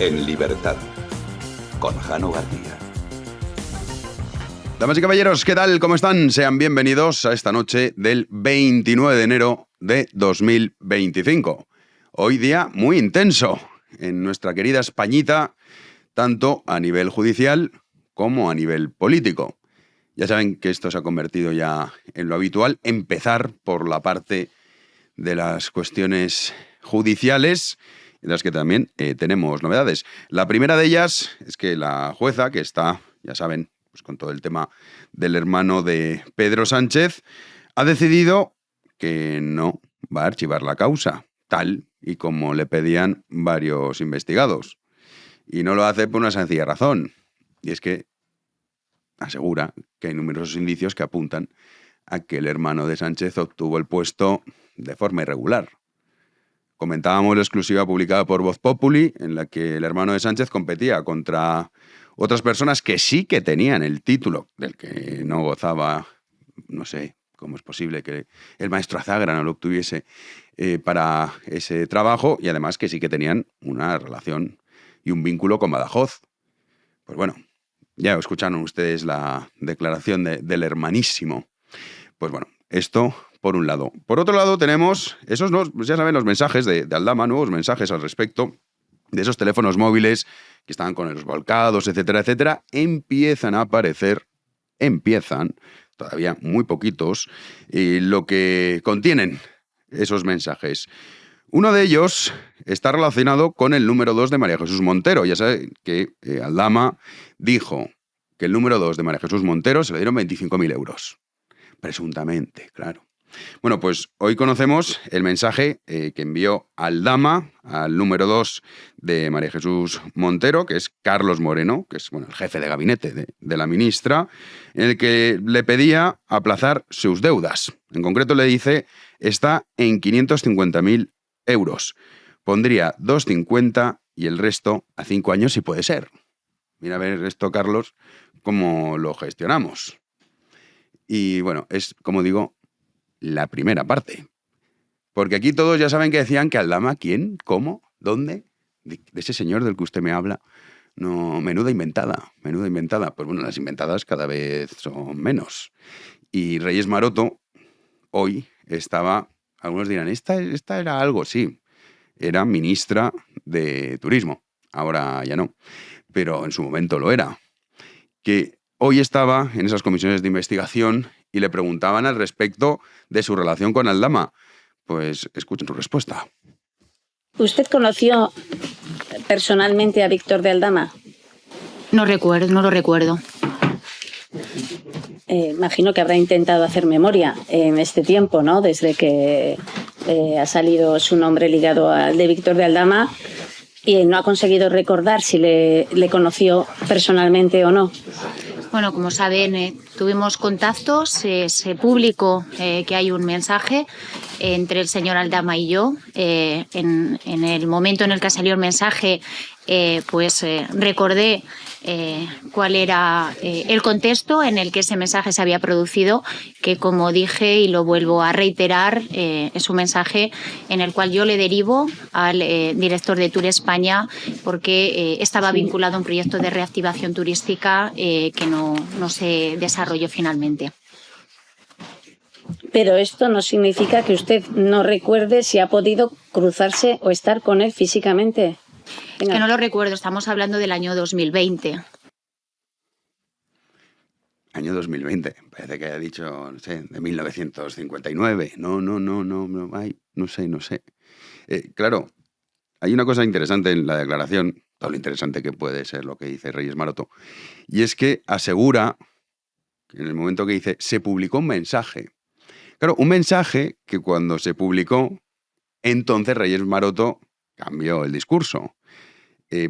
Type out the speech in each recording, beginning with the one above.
En libertad, con Jano García. Damas y caballeros, ¿qué tal? ¿Cómo están? Sean bienvenidos a esta noche del 29 de enero de 2025. Hoy día muy intenso en nuestra querida Españita, tanto a nivel judicial como a nivel político. Ya saben que esto se ha convertido ya en lo habitual, empezar por la parte de las cuestiones judiciales, en las que también tenemos novedades. La primera de ellas es que la jueza, que está, ya saben, pues con todo el tema del hermano de Pedro Sánchez, ha decidido que no va a archivar la causa, tal y como le pedían varios investigados. Y no lo hace por una sencilla razón, y es que asegura que hay numerosos indicios que apuntan a que el hermano de Sánchez obtuvo el puesto de forma irregular. Comentábamos la exclusiva publicada por Voz Populi, en la que el hermano de Sánchez competía contra otras personas que sí que tenían el título, del que no gozaba. No sé cómo es posible que el maestro Azagra no lo obtuviese para ese trabajo, y además que sí que tenían una relación y un vínculo con Badajoz. Pues bueno, ya escucharon ustedes la declaración del hermanísimo. Pues bueno, esto por un lado. Por otro lado tenemos esos, ya saben, los mensajes de Aldama, nuevos mensajes al respecto de esos teléfonos móviles que estaban con los volcados, etcétera, etcétera. Empiezan a aparecer, todavía muy poquitos, lo que contienen esos mensajes. Uno de ellos está relacionado con el número 2 de María Jesús Montero. Ya saben que Aldama dijo que el número 2 de María Jesús Montero se le dieron 25.000 euros. Presuntamente, claro. Bueno, pues hoy conocemos el mensaje que envió Aldama al número 2 de María Jesús Montero, que es Carlos Moreno, que es el jefe de gabinete de la ministra, en el que le pedía aplazar sus deudas. En concreto le dice, está en 550.000 euros. Pondría 250 y el resto a 5 años si puede ser. Mira a ver esto, Carlos, cómo lo gestionamos. Y bueno, es, como digo, la primera parte. Porque aquí todos ya saben que decían que Aldama, ¿quién? ¿Cómo? ¿Dónde? De ese señor del que usted me habla. No, menuda inventada. Pues bueno, las inventadas cada vez son menos. Y Reyes Maroto hoy estaba, algunos dirán, esta era algo, sí. Era ministra de Turismo. Ahora ya no. Pero en su momento lo era. Que hoy estaba en esas comisiones de investigación y le preguntaban al respecto de su relación con Aldama. Pues escuchen su respuesta. ¿Usted conoció personalmente a Víctor de Aldama? No lo recuerdo. Imagino que habrá intentado hacer memoria en este tiempo, ¿no? Desde que ha salido su nombre ligado al de Víctor de Aldama, y no ha conseguido recordar si le conoció personalmente o no. Bueno, como saben, tuvimos contactos, se publicó que hay un mensaje entre el señor Aldama y yo. En el momento en el que salió el mensaje, recordé cuál era el contexto en el que ese mensaje se había producido, que, como dije y lo vuelvo a reiterar, es un mensaje en el cual yo le derivo al director de Tour España, porque estaba vinculado a un proyecto de reactivación turística que no se desarrolló finalmente. Pero esto no significa que usted no recuerde si ha podido cruzarse o estar con él físicamente. Es que no lo recuerdo, estamos hablando del año 2020. Año 2020, parece que haya dicho, no sé, de 1959. No sé. Claro, hay una cosa interesante en la declaración, todo lo interesante que puede ser lo que dice Reyes Maroto, y es que asegura, que en el momento que dice, se publicó un mensaje. Claro, un mensaje que cuando se publicó, entonces Reyes Maroto cambió el discurso.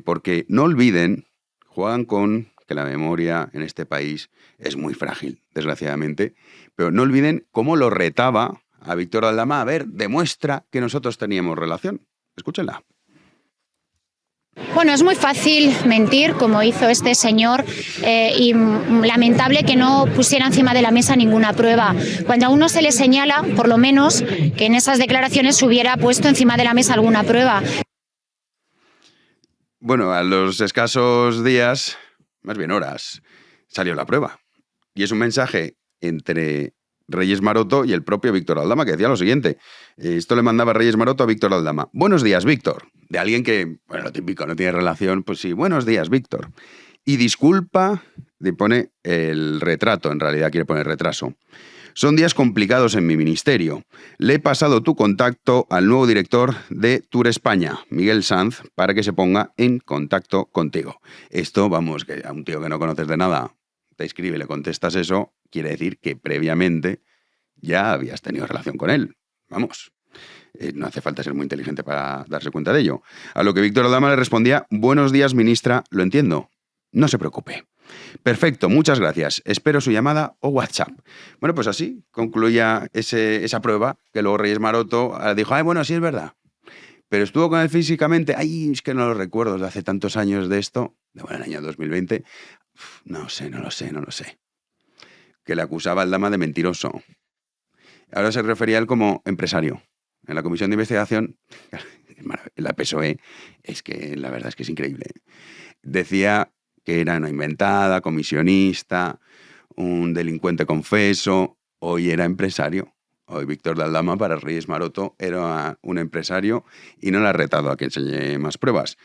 Porque no olviden, juegan con que la memoria en este país es muy frágil, desgraciadamente, pero no olviden cómo lo retaba a Víctor Aldama. A ver, demuestra que nosotros teníamos relación. Escúchenla. Bueno, es muy fácil mentir, como hizo este señor, y lamentable que no pusiera encima de la mesa ninguna prueba. Cuando a uno se le señala, por lo menos, que en esas declaraciones se hubiera puesto encima de la mesa alguna prueba. Bueno, a los escasos días, más bien horas, salió la prueba. Y es un mensaje entre Reyes Maroto y el propio Víctor Aldama, que decía lo siguiente. Esto le mandaba Reyes Maroto a Víctor Aldama. Buenos días, Víctor. De alguien que, bueno, lo típico, no tiene relación, pues sí, buenos días, Víctor. Y disculpa, le pone el retrato, en realidad quiere poner retraso. Son días complicados en mi ministerio. Le he pasado tu contacto al nuevo director de Tour España, Miguel Sanz, para que se ponga en contacto contigo. Esto, vamos, que a un tío que no conoces de nada te escribe y le contestas eso, quiere decir que previamente ya habías tenido relación con él. Vamos, no hace falta ser muy inteligente para darse cuenta de ello. A lo que Víctor Aldama le respondía, buenos días, ministra, lo entiendo, no se preocupe. Perfecto, muchas gracias. Espero su llamada o WhatsApp. Bueno, pues así concluía esa prueba, que luego Reyes Maroto dijo, bueno, sí es verdad. Pero estuvo con él físicamente, es que no lo recuerdo, desde hace tantos años de esto, bueno, el año 2020, no lo sé. Que le acusaba al Aldama de mentiroso. Ahora se refería a él como empresario. En la comisión de investigación, la PSOE, es que la verdad es que es increíble. Decía que era una inventada, comisionista, un delincuente confeso. Hoy era empresario. Hoy Víctor de Aldama para Reyes Maroto era un empresario y no le ha retado a que enseñe más pruebas.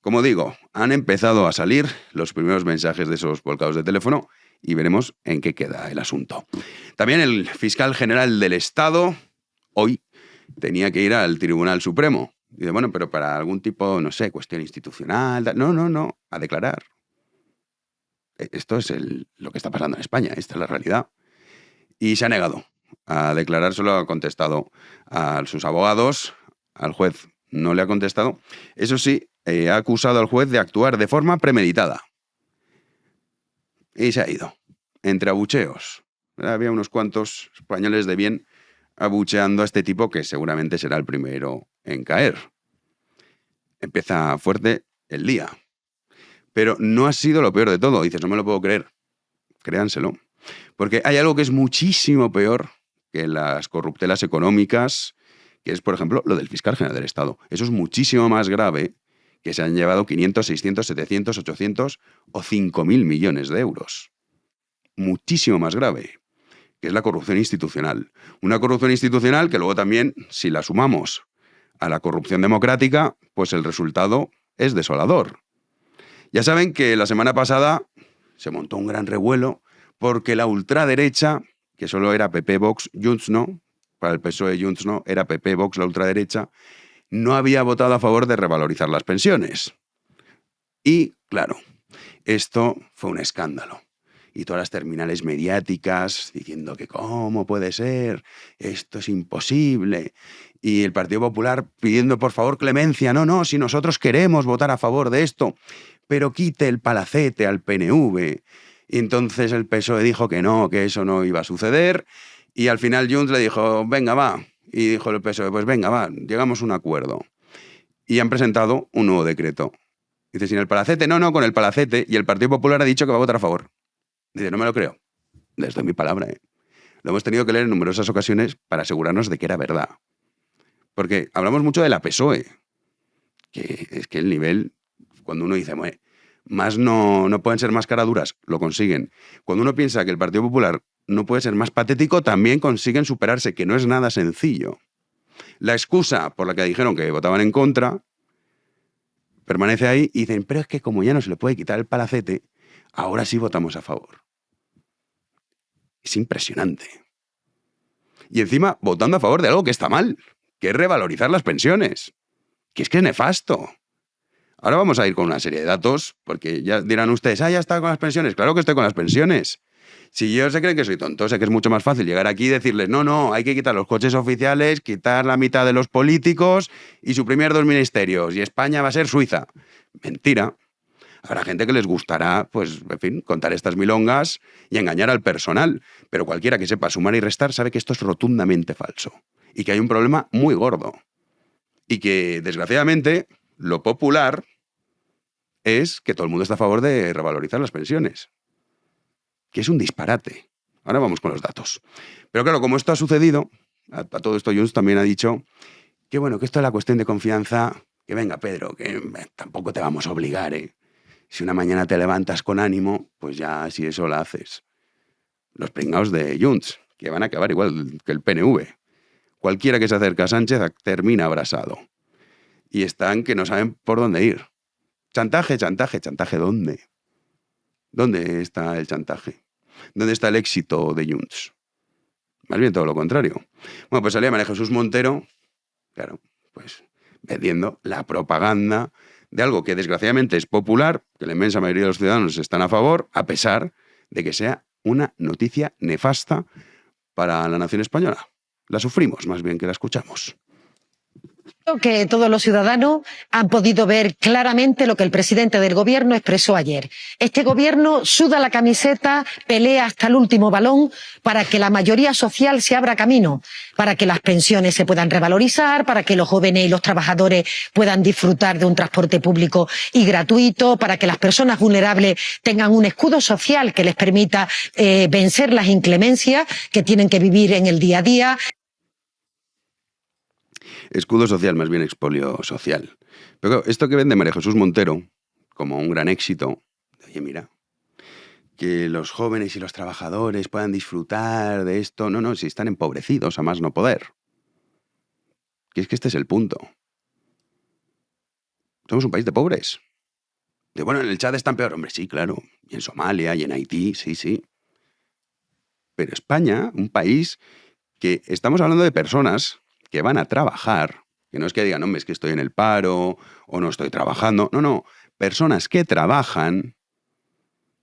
Como digo, han empezado a salir los primeros mensajes de esos volcados de teléfono y veremos en qué queda el asunto. También el fiscal general del Estado hoy tenía que ir al Tribunal Supremo. Dice, bueno, pero para algún tipo, no sé, cuestión institucional. No, a declarar. Esto es lo que está pasando en España, esta es la realidad. Y se ha negado a declarar, solo ha contestado a sus abogados, al juez no le ha contestado. Eso sí, ha acusado al juez de actuar de forma premeditada. Y se ha ido, entre abucheos. Había unos cuantos españoles de bien abucheando a este tipo que seguramente será el primero en caer. Empieza fuerte el día. Pero no ha sido lo peor de todo. Dices, no me lo puedo creer. Créanselo. Porque hay algo que es muchísimo peor que las corruptelas económicas, que es, por ejemplo, lo del fiscal general del Estado. Eso es muchísimo más grave que se han llevado 500, 600, 700, 800 o 5.000 millones de euros. Muchísimo más grave, que es la corrupción institucional. Una corrupción institucional que luego también, si la sumamos a la corrupción democrática, pues el resultado es desolador. Ya saben que la semana pasada se montó un gran revuelo porque la ultraderecha, que solo era PP, Vox, Junts no, para el PSOE Junts no, era PP, Vox, la ultraderecha, no había votado a favor de revalorizar las pensiones. Y, claro, esto fue un escándalo. Y todas las terminales mediáticas diciendo que cómo puede ser, esto es imposible. Y el Partido Popular pidiendo por favor clemencia, no, si nosotros queremos votar a favor de esto, pero quite el palacete al PNV. Y entonces el PSOE dijo que no, que eso no iba a suceder. Y al final Junts le dijo, venga, va. Y dijo el PSOE, pues venga, va, llegamos a un acuerdo. Y han presentado un nuevo decreto. Dice, sin el palacete, no, con el palacete. Y el Partido Popular ha dicho que va a votar a favor. Dice, no me lo creo. Les doy mi palabra. Lo hemos tenido que leer en numerosas ocasiones para asegurarnos de que era verdad. Porque hablamos mucho de la PSOE, que es que el nivel, cuando uno dice, más no pueden ser más caraduras, lo consiguen. Cuando uno piensa que el Partido Popular no puede ser más patético, también consiguen superarse, que no es nada sencillo. La excusa por la que dijeron que votaban en contra permanece ahí y dicen, pero es que como ya no se le puede quitar el palacete, ahora sí votamos a favor. Es impresionante. Y encima votando a favor de algo que está mal, que es revalorizar las pensiones, que es nefasto. Ahora vamos a ir con una serie de datos, porque ya dirán ustedes, ya está con las pensiones. Claro que estoy con las pensiones. Si yo se creen que soy tonto, sé que es mucho más fácil llegar aquí y decirles, no, hay que quitar los coches oficiales, quitar la mitad de los políticos y suprimir 2 ministerios, y España va a ser Suiza. Mentira. Habrá gente que les gustará, pues, en fin, contar estas milongas y engañar al personal, pero cualquiera que sepa sumar y restar sabe que esto es rotundamente falso y que hay un problema muy gordo y que, desgraciadamente, lo popular es que todo el mundo está a favor de revalorizar las pensiones, que es un disparate. Ahora vamos con los datos. Pero claro, como esto ha sucedido, a todo esto Junts también ha dicho que bueno, que esto de la cuestión de confianza, Que venga, Pedro, que tampoco te vamos a obligar, ¿eh? Si una mañana te levantas con ánimo, pues ya si eso lo haces. Los pringaos de Junts, que van a acabar igual que el PNV. Cualquiera que se acerca a Sánchez termina abrasado. Y están que no saben por dónde ir. Chantaje, chantaje, chantaje, ¿dónde? ¿Dónde está el chantaje? ¿Dónde está el éxito de Junts? Más bien todo lo contrario. Bueno, pues salía María Jesús Montero, claro, pues vendiendo la propaganda de algo que desgraciadamente es popular, que la inmensa mayoría de los ciudadanos están a favor, a pesar de que sea una noticia nefasta para la nación española. La sufrimos más bien que la escuchamos. Creo que todos los ciudadanos han podido ver claramente lo que el presidente del gobierno expresó ayer. Este gobierno suda la camiseta, pelea hasta el último balón para que la mayoría social se abra camino, para que las pensiones se puedan revalorizar, para que los jóvenes y los trabajadores puedan disfrutar de un transporte público y gratuito, para que las personas vulnerables tengan un escudo social que les permita vencer las inclemencias que tienen que vivir en el día a día. Escudo social, más bien expolio social. Pero esto que vende María Jesús Montero como un gran éxito, oye, mira, que los jóvenes y los trabajadores puedan disfrutar de esto. No, si están empobrecidos a más no poder. Que es que este es el punto. Somos un país de pobres. De bueno, en el Chad están peor. Hombre, sí, claro. Y en Somalia y en Haití, sí. Pero España, un país que estamos hablando de personas que van a trabajar, que no es que digan, hombre, es que estoy en el paro o no estoy trabajando. No, personas que trabajan,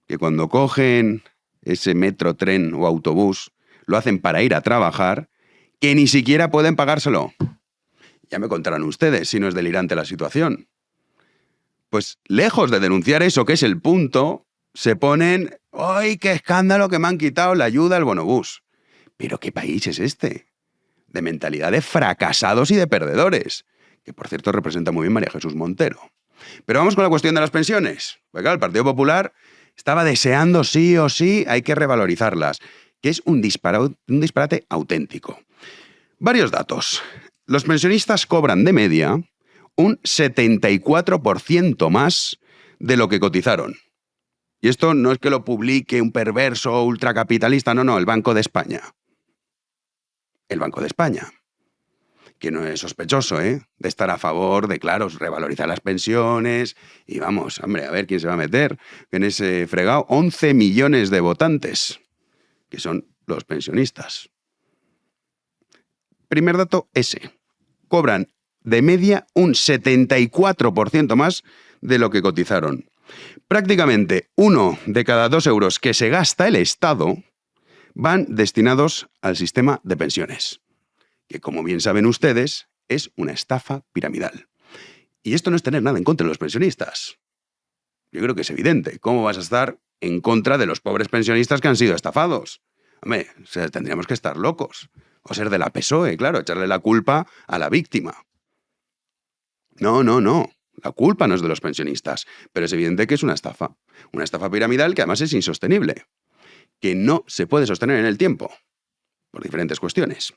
que cuando cogen ese metro, tren o autobús, lo hacen para ir a trabajar, que ni siquiera pueden pagárselo. Ya me contarán ustedes si no es delirante la situación. Pues lejos de denunciar eso, que es el punto, se ponen, ¡ay, qué escándalo que me han quitado la ayuda al bonobús! ¿Pero qué país es este? De mentalidad de fracasados y de perdedores, que por cierto representa muy bien María Jesús Montero. Pero vamos con la cuestión de las pensiones. Porque claro, el Partido Popular estaba deseando sí o sí, hay que revalorizarlas, que es un disparate auténtico. Varios datos. Los pensionistas cobran de media un 74% más de lo que cotizaron. Y esto no es que lo publique un perverso ultracapitalista, no, el Banco de España. El Banco de España, que no es sospechoso, de estar a favor de, claro, revalorizar las pensiones y vamos, hombre, a ver quién se va a meter en ese fregado. 11 millones de votantes, que son los pensionistas. Primer dato, ese. Cobran de media un 74% más de lo que cotizaron. Prácticamente 1 de cada 2 euros que se gasta el Estado van destinados al sistema de pensiones, que como bien saben ustedes, es una estafa piramidal. Y esto no es tener nada en contra de los pensionistas. Yo creo que es evidente. ¿Cómo vas a estar en contra de los pobres pensionistas que han sido estafados? Hombre, tendríamos que estar locos. O ser de la PSOE, claro, echarle la culpa a la víctima. No. La culpa no es de los pensionistas, pero es evidente que es una estafa. Una estafa piramidal que además es insostenible, que no se puede sostener en el tiempo, por diferentes cuestiones.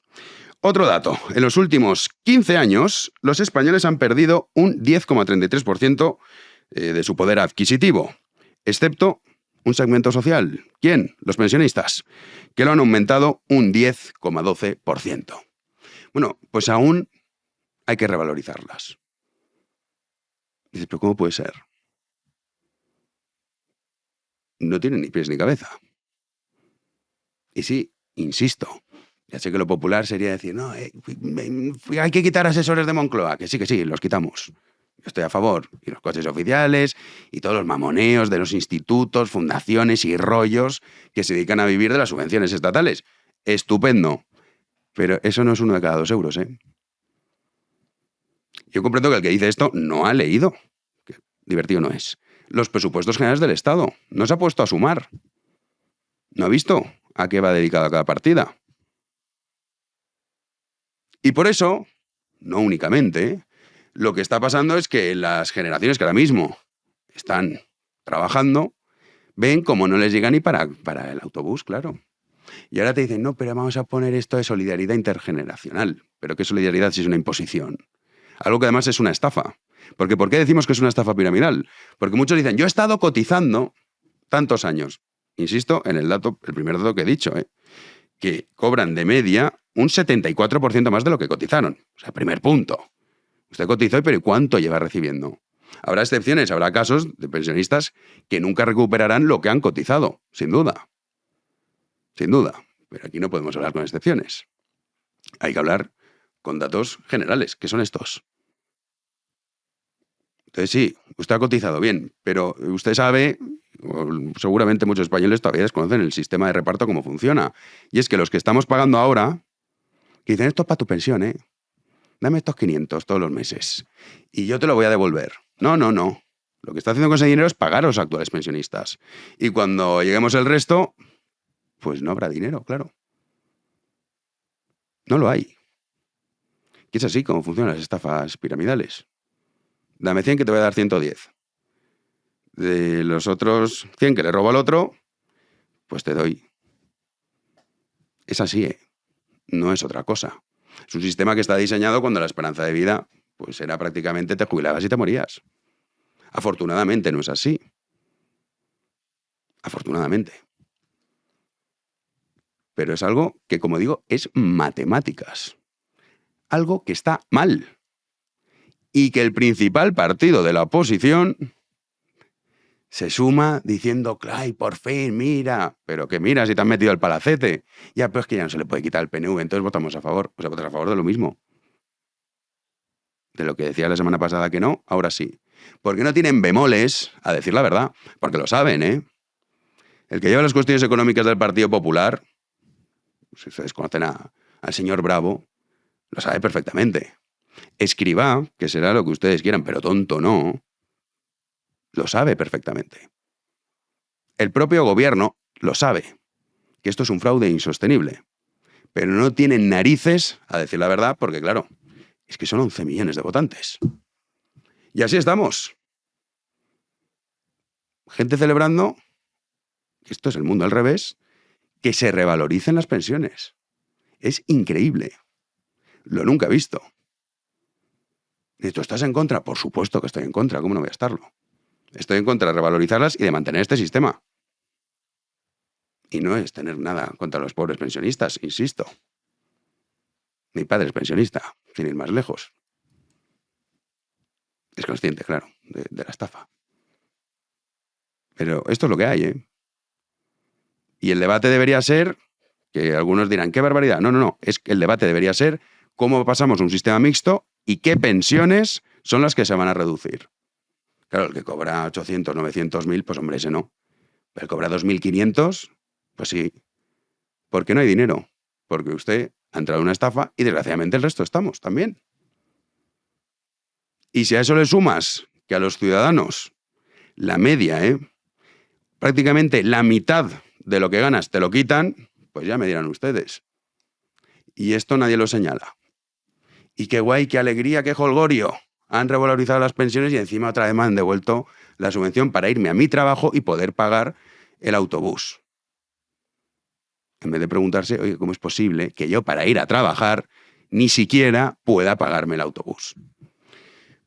Otro dato. En los últimos 15 años, los españoles han perdido un 10,33% de su poder adquisitivo, excepto un segmento social. ¿Quién? Los pensionistas, que lo han aumentado un 10,12%. Bueno, pues aún hay que revalorizarlas. Dices, ¿pero cómo puede ser? No tienen ni pies ni cabeza. Y sí, insisto, ya sé que lo popular sería decir, no, hay que quitar asesores de Moncloa, que sí, los quitamos. Yo estoy a favor. Y los coches oficiales y todos los mamoneos de los institutos, fundaciones y rollos que se dedican a vivir de las subvenciones estatales. Estupendo. Pero eso no es 1 de cada 2 euros, ¿eh? Yo comprendo que el que dice esto no ha leído, que divertido no es, los presupuestos generales del Estado. No se ha puesto a sumar. No ha visto a qué va dedicada cada partida. Y por eso, no únicamente, lo que está pasando es que las generaciones que ahora mismo están trabajando ven como no les llega ni para el autobús, claro. Y ahora te dicen, no, pero vamos a poner esto de solidaridad intergeneracional. ¿Pero qué solidaridad si es una imposición? Algo que además es una estafa. Porque ¿por qué decimos que es una estafa piramidal? Porque muchos dicen, yo he estado cotizando tantos años. Insisto en el primer dato que he dicho, que cobran de media un 74% más de lo que cotizaron. O sea, primer punto. Usted cotizó, pero ¿y cuánto lleva recibiendo? Habrá excepciones, habrá casos de pensionistas que nunca recuperarán lo que han cotizado, sin duda. Sin duda. Pero aquí no podemos hablar con excepciones. Hay que hablar con datos generales, que son estos. Entonces sí, usted ha cotizado bien, pero usted sabe, o seguramente muchos españoles todavía desconocen el sistema de reparto, cómo funciona. Y es que los que estamos pagando ahora, que dicen, esto es para tu pensión, dame estos 500 todos los meses y yo te lo voy a devolver. No. Lo que está haciendo con ese dinero es pagar a los actuales pensionistas. Y cuando lleguemos el resto, pues no habrá dinero, claro. No lo hay. Y es así como funcionan las estafas piramidales. Dame 100 que te voy a dar 110. De los otros 100 que le robo al otro, pues te doy. Es así, no es otra cosa. Es un sistema que está diseñado cuando la esperanza de vida pues era prácticamente te jubilabas y te morías. Afortunadamente no es así. Afortunadamente. Pero es algo que, como digo, es matemáticas. Algo que está mal. Y que el principal partido de la oposición se suma diciendo, ¡ay, por fin, mira! Pero que mira, si te han metido el palacete. Ya, pero es que ya no se le puede quitar el PNV, entonces votamos a favor. O sea, votar a favor de lo mismo. De lo que decía la semana pasada que no, ahora sí. Porque no tienen bemoles a decir la verdad. Porque lo saben, El que lleva las cuestiones económicas del Partido Popular, si ustedes conocen al señor Bravo, lo sabe perfectamente. Escribá, que será lo que ustedes quieran, pero tonto no, lo sabe perfectamente. El propio gobierno lo sabe, que esto es un fraude insostenible, pero no tienen narices a decir la verdad porque, claro, es que son 11 millones de votantes. Y así estamos. Gente celebrando, esto es el mundo al revés, que se revaloricen las pensiones. Es increíble. Lo nunca he visto. ¿Y tú estás en contra? Por supuesto que estoy en contra, ¿cómo no voy a estarlo? Estoy en contra de revalorizarlas y de mantener este sistema. Y no es tener nada contra los pobres pensionistas, insisto. Mi padre es pensionista, sin ir más lejos. Es consciente, claro, de la estafa. Pero esto es lo que hay, Y el debate debería ser, que algunos dirán, ¡qué barbaridad! No, es que el debate debería ser cómo pasamos a un sistema mixto y qué pensiones son las que se van a reducir. Claro, el que cobra 800, 900.000, pues hombre, ese no. Pero el que cobra 2.500, pues sí. ¿Por qué no hay dinero? Porque usted ha entrado en una estafa y desgraciadamente el resto estamos también. Y si a eso le sumas que a los ciudadanos la media, prácticamente la mitad de lo que ganas te lo quitan, pues ya me dirán ustedes. Y esto nadie lo señala. Y qué guay, qué alegría, qué jolgorio. Han revalorizado las pensiones y encima otra vez me han devuelto la subvención para irme a mi trabajo y poder pagar el autobús. En vez de preguntarse, oye, ¿cómo es posible que yo para ir a trabajar ni siquiera pueda pagarme el autobús?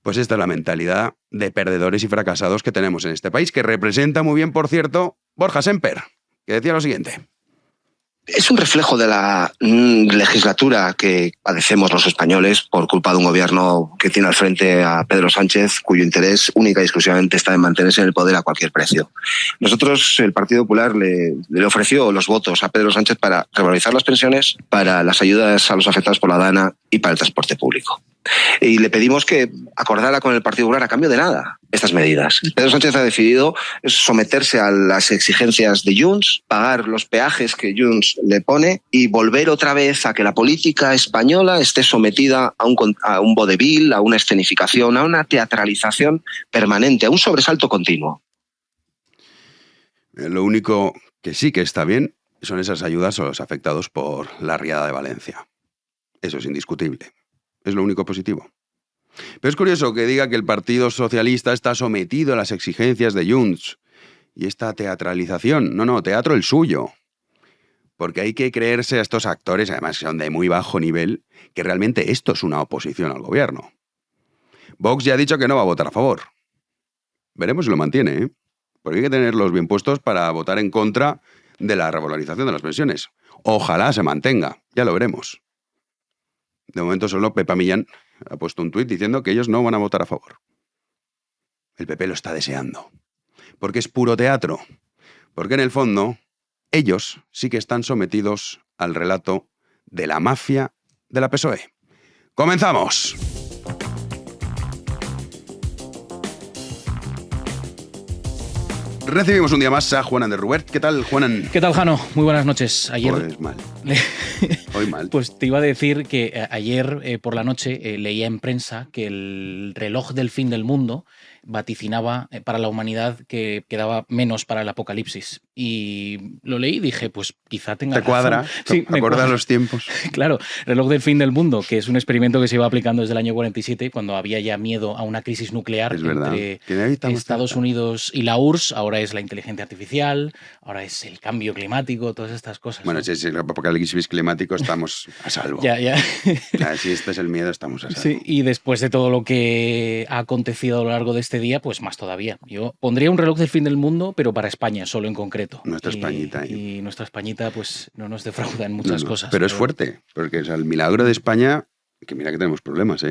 Pues esta es la mentalidad de perdedores y fracasados que tenemos en este país, que representa muy bien, por cierto, Borja Semper, que decía lo siguiente. Es un reflejo de la legislatura que padecemos los españoles por culpa de un gobierno que tiene al frente a Pedro Sánchez, cuyo interés única y exclusivamente está en mantenerse en el poder a cualquier precio. Nosotros, el Partido Popular, le ofreció los votos a Pedro Sánchez para revalorizar las pensiones, para las ayudas a los afectados por la DANA y para el transporte público. Y le pedimos que acordara con el Partido Popular a cambio de nada estas medidas. Pedro Sánchez ha decidido someterse a las exigencias de Junts, pagar los peajes que Junts le pone y volver otra vez a que la política española esté sometida a un vodevil, a una escenificación, a una teatralización permanente, a un sobresalto continuo. Lo único que sí que está bien son esas ayudas a los afectados por la riada de Valencia. Eso es indiscutible. Es lo único positivo. Pero es curioso que diga que el Partido Socialista está sometido a las exigencias de Junts. Y esta teatralización, no, teatro el suyo. Porque hay que creerse a estos actores, además que son de muy bajo nivel, que realmente esto es una oposición al gobierno. Vox ya ha dicho que no va a votar a favor. Veremos si lo mantiene, ¿eh? Porque hay que tenerlos bien puestos para votar en contra de la revalorización de las pensiones. Ojalá se mantenga, ya lo veremos. De momento solo Pepa Millán ha puesto un tuit diciendo que ellos no van a votar a favor. El PP lo está deseando. Porque es puro teatro. Porque en el fondo, ellos sí que están sometidos al relato de la mafia de la PSOE. ¡Comenzamos! Recibimos un día más a Juanan de Rubert. ¿Qué tal, Juanan? ¿Qué tal, Jano? Muy buenas noches. Ayer... Pues mal. Hoy mal. Pues te iba a decir que ayer por la noche leía en prensa que el reloj del fin del mundo vaticinaba para la humanidad que quedaba menos para el apocalipsis. Y lo leí y dije, pues quizá tenga ¿Te cuadra? razón. Sí, ¿Te acuerdas los tiempos? Claro, reloj del fin del mundo, que es un experimento que se iba aplicando desde el año 47, cuando había ya miedo a una crisis nuclear entre Estados Unidos y la URSS. Ahora es la inteligencia artificial, ahora es el cambio climático, todas estas cosas. Bueno, si es el apocalipsis climático estamos a salvo. Ya. Claro, si este es el miedo, estamos a salvo. Sí, y después de todo lo que ha acontecido a lo largo de este día, pues más todavía. Yo pondría un reloj del fin del mundo, pero para España, solo en concreto. Nuestra Españita. Y nuestra Españita, pues no nos defrauda en muchas cosas. Pero es fuerte, porque el milagro de España, que mira que tenemos problemas,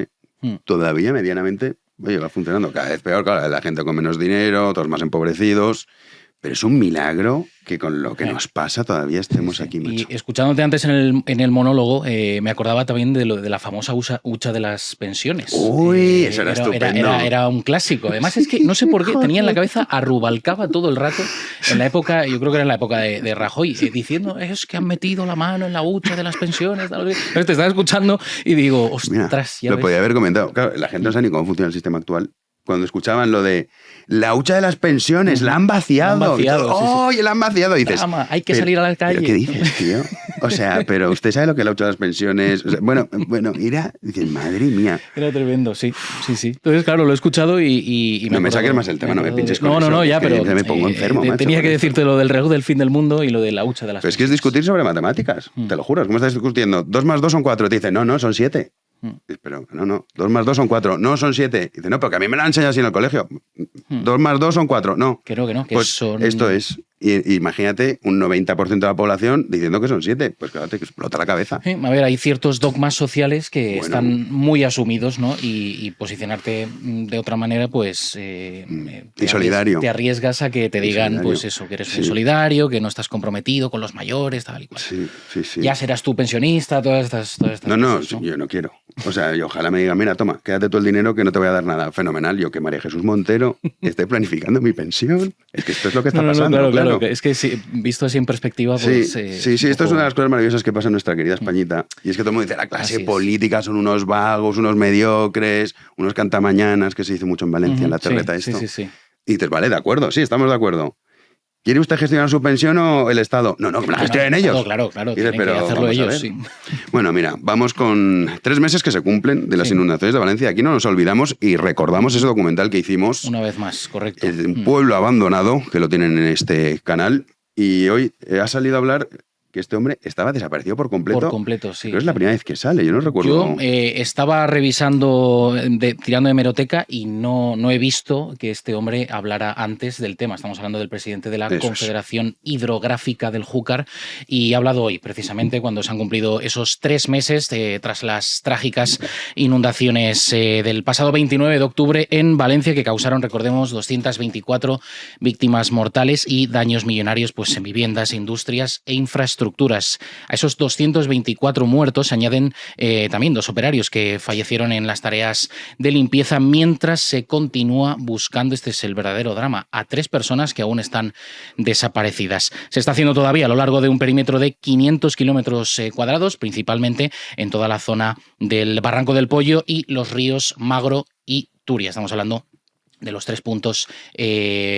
todavía medianamente, oye, va funcionando cada vez peor, claro, la gente con menos dinero, todos más empobrecidos. Pero es un milagro que con lo que nos pasa todavía estemos aquí, macho. Y escuchándote antes en el monólogo, me acordaba también de la famosa hucha de las pensiones. Uy, eso era estupendo. Era un clásico. Además es que no sé por qué tenía en la cabeza a Rubalcaba todo el rato, en la época, yo creo que era en la época de Rajoy, diciendo, es que han metido la mano en la hucha de las pensiones. Te estaba escuchando y digo, ostras, ya lo podía haber comentado. Claro, la gente no sabe ni cómo funciona el sistema actual. Cuando escuchaban lo de la hucha de las pensiones, la han vaciado. ¡Oye, la han vaciado! Y dices, hay que salir a la calle. ¿Pero qué dices, tío? O sea, pero usted sabe lo que es la hucha de las pensiones. O sea, bueno, mira, dices, madre mía. Era tremendo, sí. Entonces, claro, lo he escuchado y no me saques más el tema, no me pinches con eso. No, ya, pero me pongo enfermo, macho. Tenía que decirte lo del reloj del fin del mundo y lo de la hucha de las pensiones. Pero es que es discutir sobre matemáticas, te lo juro. ¿Cómo estás discutiendo? 2 más 2 son 4. Te dicen, no, son 7. Pero no, 2 más 2 son 4, no son 7. Dice, no, porque a mí me lo han enseñado así en el colegio. 2 más 2 son 4, no. Que no, que pues son... esto es. Y imagínate un 90% de la población diciendo que son 7. Pues claro, te explota la cabeza. A ver, hay ciertos dogmas sociales que están muy asumidos, ¿no? Y posicionarte de otra manera, pues... insolidario. Te arriesgas a que te digan, pues eso, que eres insolidario, que no estás comprometido con los mayores, tal y cual. Sí. Ya serás tú pensionista, todas estas No, cosas, ¿no? Yo no quiero. O sea, yo ojalá me digan, mira, toma, quédate todo el dinero que no te voy a dar nada. Fenomenal. Yo que María Jesús Montero esté planificando mi pensión. Es que esto es lo que está pasando. Claro. Es que visto así en perspectiva, pues... Sí, esto es una de las cosas maravillosas que pasa en nuestra querida Españita. Y es que todo el mundo dice, la clase política son unos vagos, unos mediocres, unos cantamañanas, que se dice mucho en Valencia, en la terreta esto. Sí. Y dices, vale, de acuerdo, sí, estamos de acuerdo. ¿Quiere usted gestionar su pensión o el Estado? No, que me la gestionen ellos. Claro, tienen que hacerlo ellos, sí. Bueno, mira, vamos con 3 meses que se cumplen de las inundaciones de Valencia. Aquí no nos olvidamos y recordamos ese documental que hicimos. Una vez más, correcto. Un pueblo abandonado, que lo tienen en este canal. Y hoy ha salido a hablar que este hombre estaba desaparecido por completo. Por completo, sí. Pero es la primera vez que sale, yo no recuerdo. Yo estaba revisando, tirando de hemeroteca y no he visto que este hombre hablara antes del tema. Estamos hablando del presidente de la Confederación Hidrográfica del Júcar y ha hablado hoy, precisamente, cuando se han cumplido esos 3 meses tras las trágicas inundaciones del pasado 29 de octubre en Valencia, que causaron, recordemos, 224 víctimas mortales y daños millonarios pues, en viviendas, industrias e infraestructuras. A esos 224 muertos se añaden también 2 operarios que fallecieron en las tareas de limpieza mientras se continúa buscando, este es el verdadero drama, a 3 personas que aún están desaparecidas. Se está haciendo todavía a lo largo de un perímetro de 500 kilómetros cuadrados, principalmente en toda la zona del Barranco del Pollo y los ríos Magro y Turia. Estamos hablando de los 3 puntos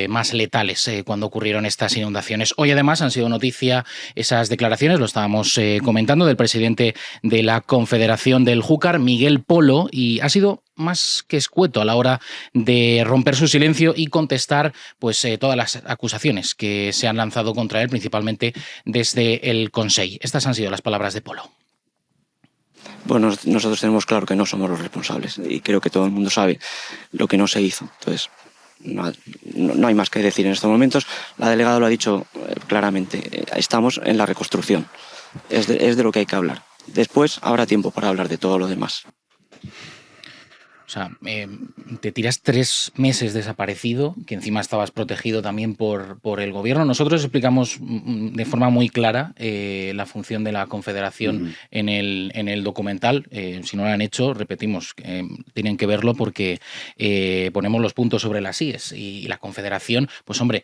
más letales cuando ocurrieron estas inundaciones. Hoy además han sido noticia esas declaraciones, lo estábamos comentando, del presidente de la Confederación del Júcar, Miguel Polo, y ha sido más que escueto a la hora de romper su silencio y contestar pues todas las acusaciones que se han lanzado contra él, principalmente desde el Consell. Estas han sido las palabras de Polo. Bueno, nosotros tenemos claro que no somos los responsables y creo que todo el mundo sabe lo que no se hizo. Entonces, no hay más que decir en estos momentos. La delegada lo ha dicho claramente, estamos en la reconstrucción. Es de lo que hay que hablar. Después habrá tiempo para hablar de todo lo demás. O sea, te tiras 3 meses desaparecido, que encima estabas protegido también por el gobierno. Nosotros explicamos de forma muy clara la función de la Confederación en el documental. Si no lo han hecho, repetimos, tienen que verlo porque ponemos los puntos sobre las íes. Y la Confederación, pues hombre,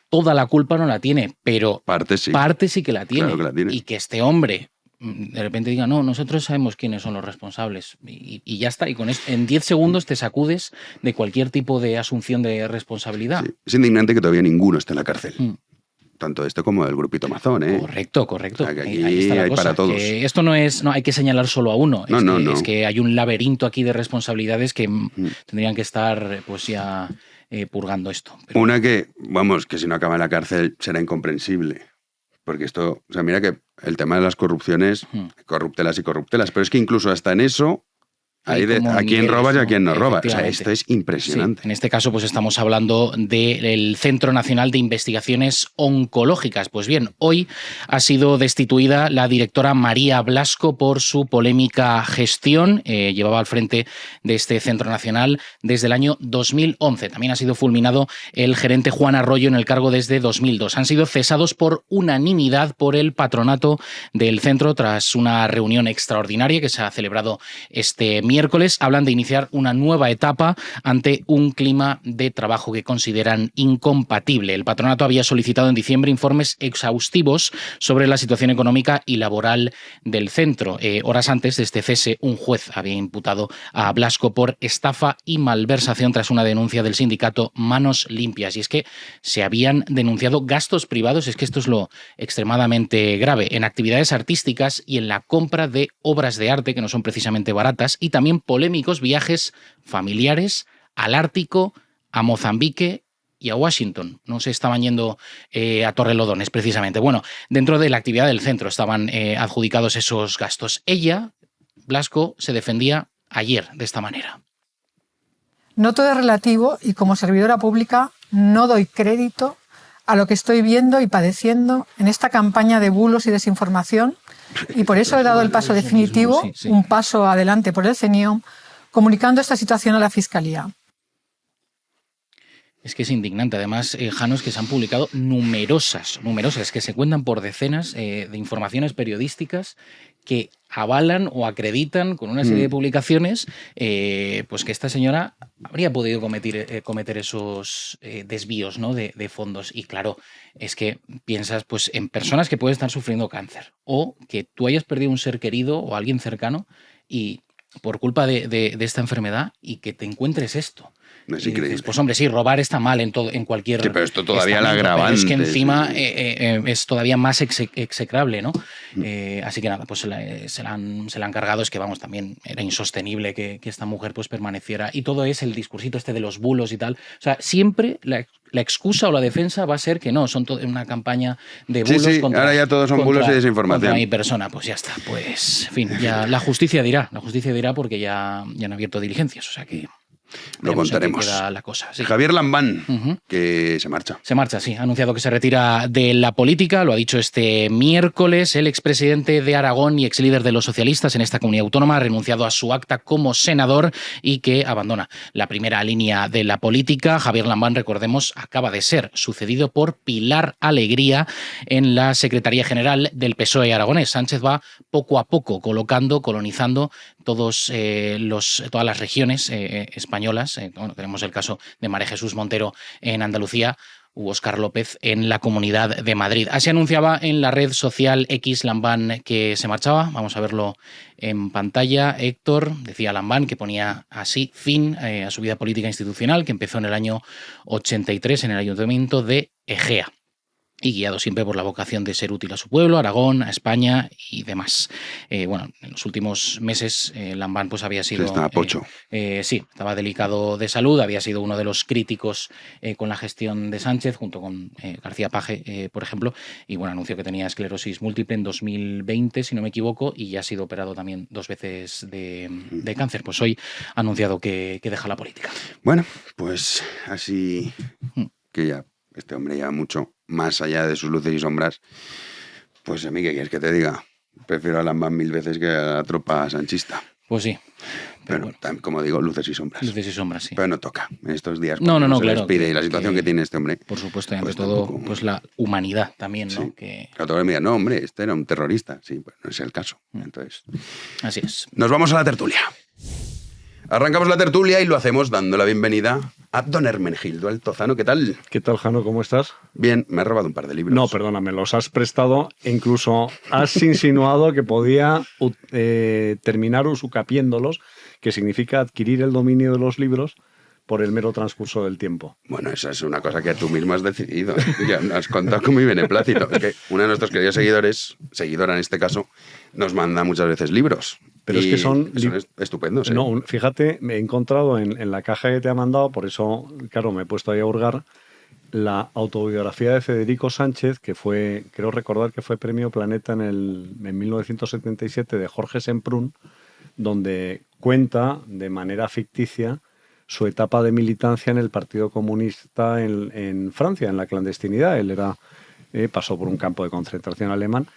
toda la culpa no la tiene, pero parte sí que la tiene. Claro que la tiene. Y que este hombre de repente diga, no, nosotros sabemos quiénes son los responsables y ya está. Y con esto, en 10 segundos te sacudes de cualquier tipo de asunción de responsabilidad. Sí. Es indignante que todavía ninguno esté en la cárcel. Tanto este como el grupito Amazon, ¿eh? Correcto. O sea, que aquí Ahí está la hay cosa, para todos. que esto no hay que señalar solo a uno. No. Es que hay un laberinto aquí de responsabilidades que tendrían que estar pues ya purgando esto. Pero... Una que si no acaba en la cárcel será incomprensible. Porque esto, o sea, mira que el tema de las corrupciones, corruptelas y corruptelas, pero es que incluso hasta en eso hay a quién robas y a quién no robas. O sea, esto es impresionante. Sí, en este caso, pues estamos hablando del Centro Nacional de Investigaciones Oncológicas. Pues bien, hoy ha sido destituida la directora María Blasco por su polémica gestión. Llevaba al frente de este Centro Nacional desde el año 2011. También ha sido fulminado el gerente Juan Arroyo en el cargo desde 2002. Han sido cesados por unanimidad por el patronato del centro tras una reunión extraordinaria que se ha celebrado este miércoles. Hablan de iniciar una nueva etapa ante un clima de trabajo que consideran incompatible. El patronato había solicitado en diciembre informes exhaustivos sobre la situación económica y laboral del centro. Horas antes de este cese, un juez había imputado a Blasco por estafa y malversación tras una denuncia del sindicato Manos Limpias. Y es que se habían denunciado gastos privados, es que esto es lo extremadamente grave, en actividades artísticas y en la compra de obras de arte que no son precisamente baratas, y también polémicos viajes familiares al Ártico, a Mozambique y a Washington. No se estaban yendo a Torrelodones, precisamente. Bueno, dentro de la actividad del centro estaban adjudicados esos gastos. Ella, Blasco, se defendía ayer de esta manera. No todo es relativo y como servidora pública no doy crédito a lo que estoy viendo y padeciendo en esta campaña de bulos y desinformación, y por eso he dado el paso definitivo, un paso adelante por el CENIOM, comunicando esta situación a la Fiscalía. Es que es indignante. Además, Janos, que se han publicado numerosas, que se cuentan por decenas de informaciones periodísticas que avalan o acreditan con una serie de publicaciones pues que esta señora habría podido cometer esos desvíos, ¿no? de fondos. Y claro, es que piensas pues en personas que pueden estar sufriendo cáncer o que tú hayas perdido un ser querido o alguien cercano y por culpa de esta enfermedad y que te encuentres esto. Es increíble. Dices, pues hombre, sí, robar está mal en cualquier... Sí, pero esto todavía la agravante. Es que encima es todavía más execrable, ¿no? Así que nada, pues se la han cargado. Es que, vamos, también era insostenible que esta mujer pues permaneciera. Y todo es el discursito este de los bulos y tal. O sea, siempre la excusa o la defensa va a ser que no, son una campaña de bulos contra... ahora ya todos son bulos y desinformación. Contra mi persona, pues ya está. Pues, en fin, ya la justicia dirá porque ya han abierto diligencias, o sea que... Lo contaremos. La cosa, sí. Javier Lambán, que se marcha. Se marcha, sí. Ha anunciado que se retira de la política. Lo ha dicho este miércoles. El expresidente de Aragón y exlíder de los socialistas en esta comunidad autónoma ha renunciado a su acta como senador y que abandona la primera línea de la política. Javier Lambán, recordemos, acaba de ser sucedido por Pilar Alegría en la Secretaría General del PSOE aragonés. Sánchez va poco a poco colonizando todas las regiones españolas. Tenemos el caso de María Jesús Montero en Andalucía u Óscar López en la Comunidad de Madrid. Así anunciaba en la red social X Lambán que se marchaba. Vamos a verlo en pantalla. Héctor, decía Lambán que ponía así fin a su vida política institucional, que empezó en el año 83 en el Ayuntamiento de Egea. y guiado siempre por la vocación de ser útil a su pueblo, a Aragón, a España y demás. Bueno, en los últimos meses Lambán pues había sido... Estaba pocho. Sí, estaba delicado de salud, había sido uno de los críticos con la gestión de Sánchez, junto con García Page, por ejemplo, y bueno, anunció que tenía esclerosis múltiple en 2020, si no me equivoco, y ya ha sido operado también 2 veces de cáncer. Pues hoy ha anunciado que deja la política. Bueno, pues así que ya este hombre ya mucho más allá de sus luces y sombras, pues a mí, ¿qué quieres que te diga? Prefiero a Lambán 1000 veces que a la tropa sanchista. Pues sí. Pero bueno, como digo, luces y sombras. Luces y sombras, sí. Pero no toca en estos días. No, se claro. les pide y la situación que tiene este hombre. Por supuesto, y ante pues todo, tampoco, pues la humanidad también, ¿no? Sí. Que... Claro, todo el día, no, hombre, este era un terrorista. Sí, pues no es el caso. Entonces, así es. nos vamos a la tertulia. Arrancamos la tertulia y lo hacemos dando la bienvenida a don Hermenegildo Altozano. ¿Qué tal? ¿Qué tal, Jano? ¿Cómo estás? Bien, me he robado un par de libros. No, perdóname, los has prestado e incluso has insinuado que podía terminar usucapiéndolos, que significa adquirir el dominio de los libros por el mero transcurso del tiempo. Bueno, esa es una cosa que tú mismo has decidido. Ya nos has contado con mi beneplácito. Que uno de nuestros queridos seguidores, seguidora en este caso, nos manda muchas veces libros. Pero es que son estupendos. ¿eh? No, fíjate, me he encontrado en la caja que te ha mandado, por eso, claro, me he puesto ahí a hurgar, la autobiografía de Federico Sánchez, que fue, creo recordar que fue Premio Planeta en 1977 de Jorge Semprún, donde cuenta de manera ficticia su etapa de militancia en el Partido Comunista en Francia, en la clandestinidad. Él pasó por un campo de concentración alemán.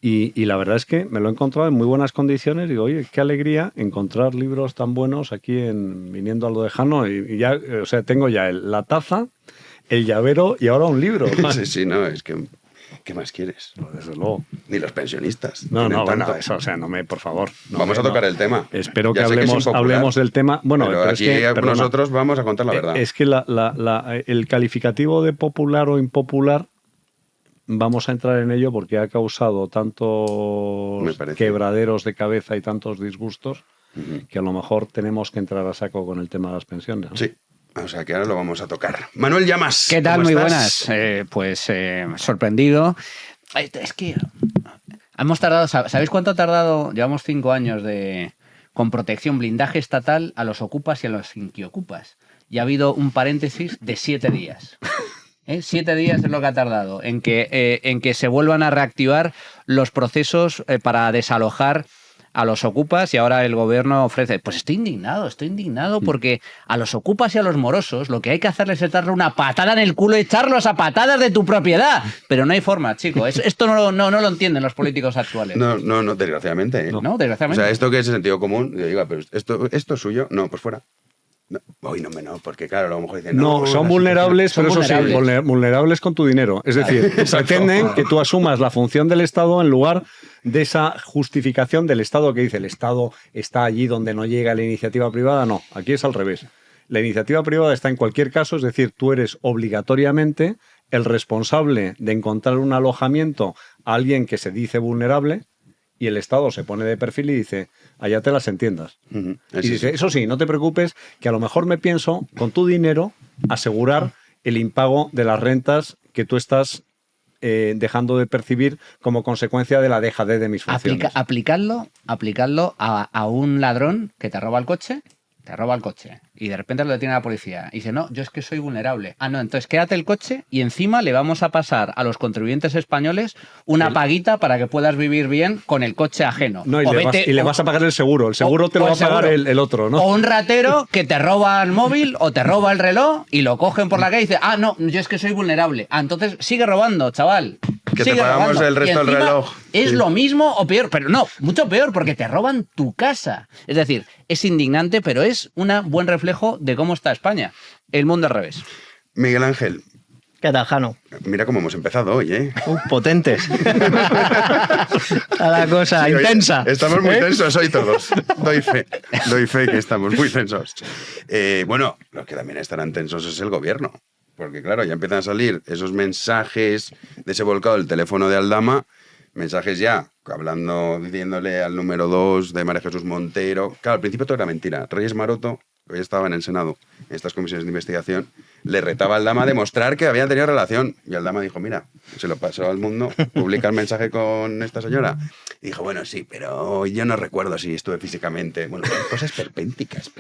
Y la verdad es que me lo he encontrado en muy buenas condiciones. Digo, oye, qué alegría encontrar libros tan buenos aquí viniendo a lo de Jano. Y ya, o sea, tengo ya la taza, el llavero y ahora un libro. Sí, no, es que... ¿Qué más quieres? No, desde luego. Ni los pensionistas. No, bueno, eso, o sea, por favor. Vamos a tocar el tema. Espero que hablemos del tema. Bueno, pero aquí nosotros vamos a contar la verdad. Es que el calificativo de popular o impopular, vamos a entrar en ello porque ha causado tantos quebraderos de cabeza y tantos disgustos que a lo mejor tenemos que entrar a saco con el tema de las pensiones, ¿no? Sí. O sea, que ahora lo vamos a tocar. Manuel Llamas. ¿Qué tal? Muy buenas. Sorprendido. Es que hemos tardado... ¿Sabéis cuánto ha tardado? Llevamos 5 años con protección, blindaje estatal a los ocupas y a los inquiocupas. Y ha habido un paréntesis de 7 días. 7 días es lo que ha tardado en que se vuelvan a reactivar los procesos para desalojar a los ocupas, y ahora el gobierno ofrece... Pues estoy indignado porque a los ocupas y a los morosos lo que hay que hacerles es darle una patada en el culo y echarlos a patadas de tu propiedad. Pero no hay forma, chico. Esto no lo entienden los políticos actuales. No, desgraciadamente. No, desgraciadamente. O sea, esto que es el sentido común, yo digo, pero esto es suyo, no, pues fuera. No, porque claro, a lo mejor dicen... No, son vulnerables, pero eso sí, vulnerables con tu dinero. Es decir, pretenden que tú asumas la función del Estado en lugar de esa justificación del Estado que dice el Estado está allí donde no llega la iniciativa privada. No, aquí es al revés. La iniciativa privada está en cualquier caso, es decir, tú eres obligatoriamente el responsable de encontrar un alojamiento a alguien que se dice vulnerable, y el Estado se pone de perfil y dice, allá te las entiendas. Y dice, eso sí, no te preocupes, que a lo mejor me pienso, con tu dinero, asegurar el impago de las rentas que tú estás dejando de percibir como consecuencia de la dejadez de mis funciones. Aplicadlo a un ladrón que te roba el coche, y de repente lo detiene la policía y dice, no, yo es que soy vulnerable. Ah, no, entonces quédate el coche y encima le vamos a pasar a los contribuyentes españoles una paguita para que puedas vivir bien con el coche ajeno. No, le vas a pagar el seguro te lo va a pagar el otro, ¿no? O un ratero que te roba el móvil o te roba el reloj y lo cogen por la calle y dice, ah, no, yo es que soy vulnerable. Ah, entonces sigue robando, chaval. Que te pagamos el resto del reloj. Es lo mismo o peor, pero no, mucho peor, porque te roban tu casa. Es decir, es indignante, pero es un buen reflejo de cómo está España. El mundo al revés. Miguel Ángel. ¿Qué tal, Jano? Mira cómo hemos empezado hoy, ¿eh? Potentes. A la cosa, sí, intensa. Oye, estamos muy tensos hoy todos. Doy fe que estamos muy tensos. Bueno, los que también estarán tensos es el gobierno. Porque claro, ya empiezan a salir esos mensajes de ese volcado del teléfono de Aldama, mensajes ya diciéndole al número 2 de María Jesús Montero. Claro, al principio todo era mentira. Reyes Maroto, hoy estaba en el Senado, en estas comisiones de investigación, le retaba a Aldama a demostrar que habían tenido relación. Y Aldama dijo, mira, se lo pasó al Mundo, publica el mensaje con esta señora. Y dijo, bueno, sí, pero yo no recuerdo si estuve físicamente. Bueno, cosas perpénticas.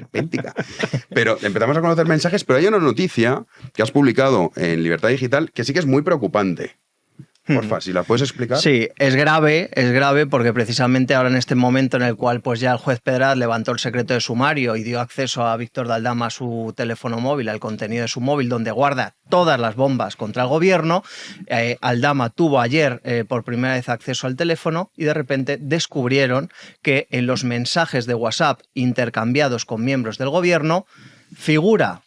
Pero empezamos a conocer mensajes, pero hay una noticia que has publicado en Libertad Digital que sí que es muy preocupante. Porfa, si la puedes explicar. Sí, es grave porque precisamente ahora en este momento en el cual pues ya el juez Pedraz levantó el secreto de sumario y dio acceso a Víctor de Aldama a su teléfono móvil, al contenido de su móvil donde guarda todas las bombas contra el gobierno, Aldama tuvo ayer por primera vez acceso al teléfono y de repente descubrieron que en los mensajes de WhatsApp intercambiados con miembros del gobierno figura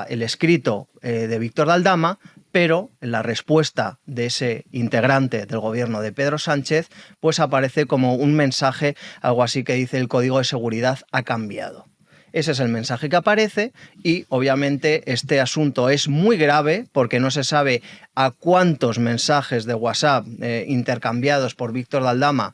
el escrito de Víctor de Aldama, pero en la respuesta de ese integrante del gobierno de Pedro Sánchez, pues aparece como un mensaje, algo así que dice: el código de seguridad ha cambiado. Ese es el mensaje que aparece y obviamente este asunto es muy grave porque no se sabe a cuántos mensajes de WhatsApp intercambiados por Víctor de Aldama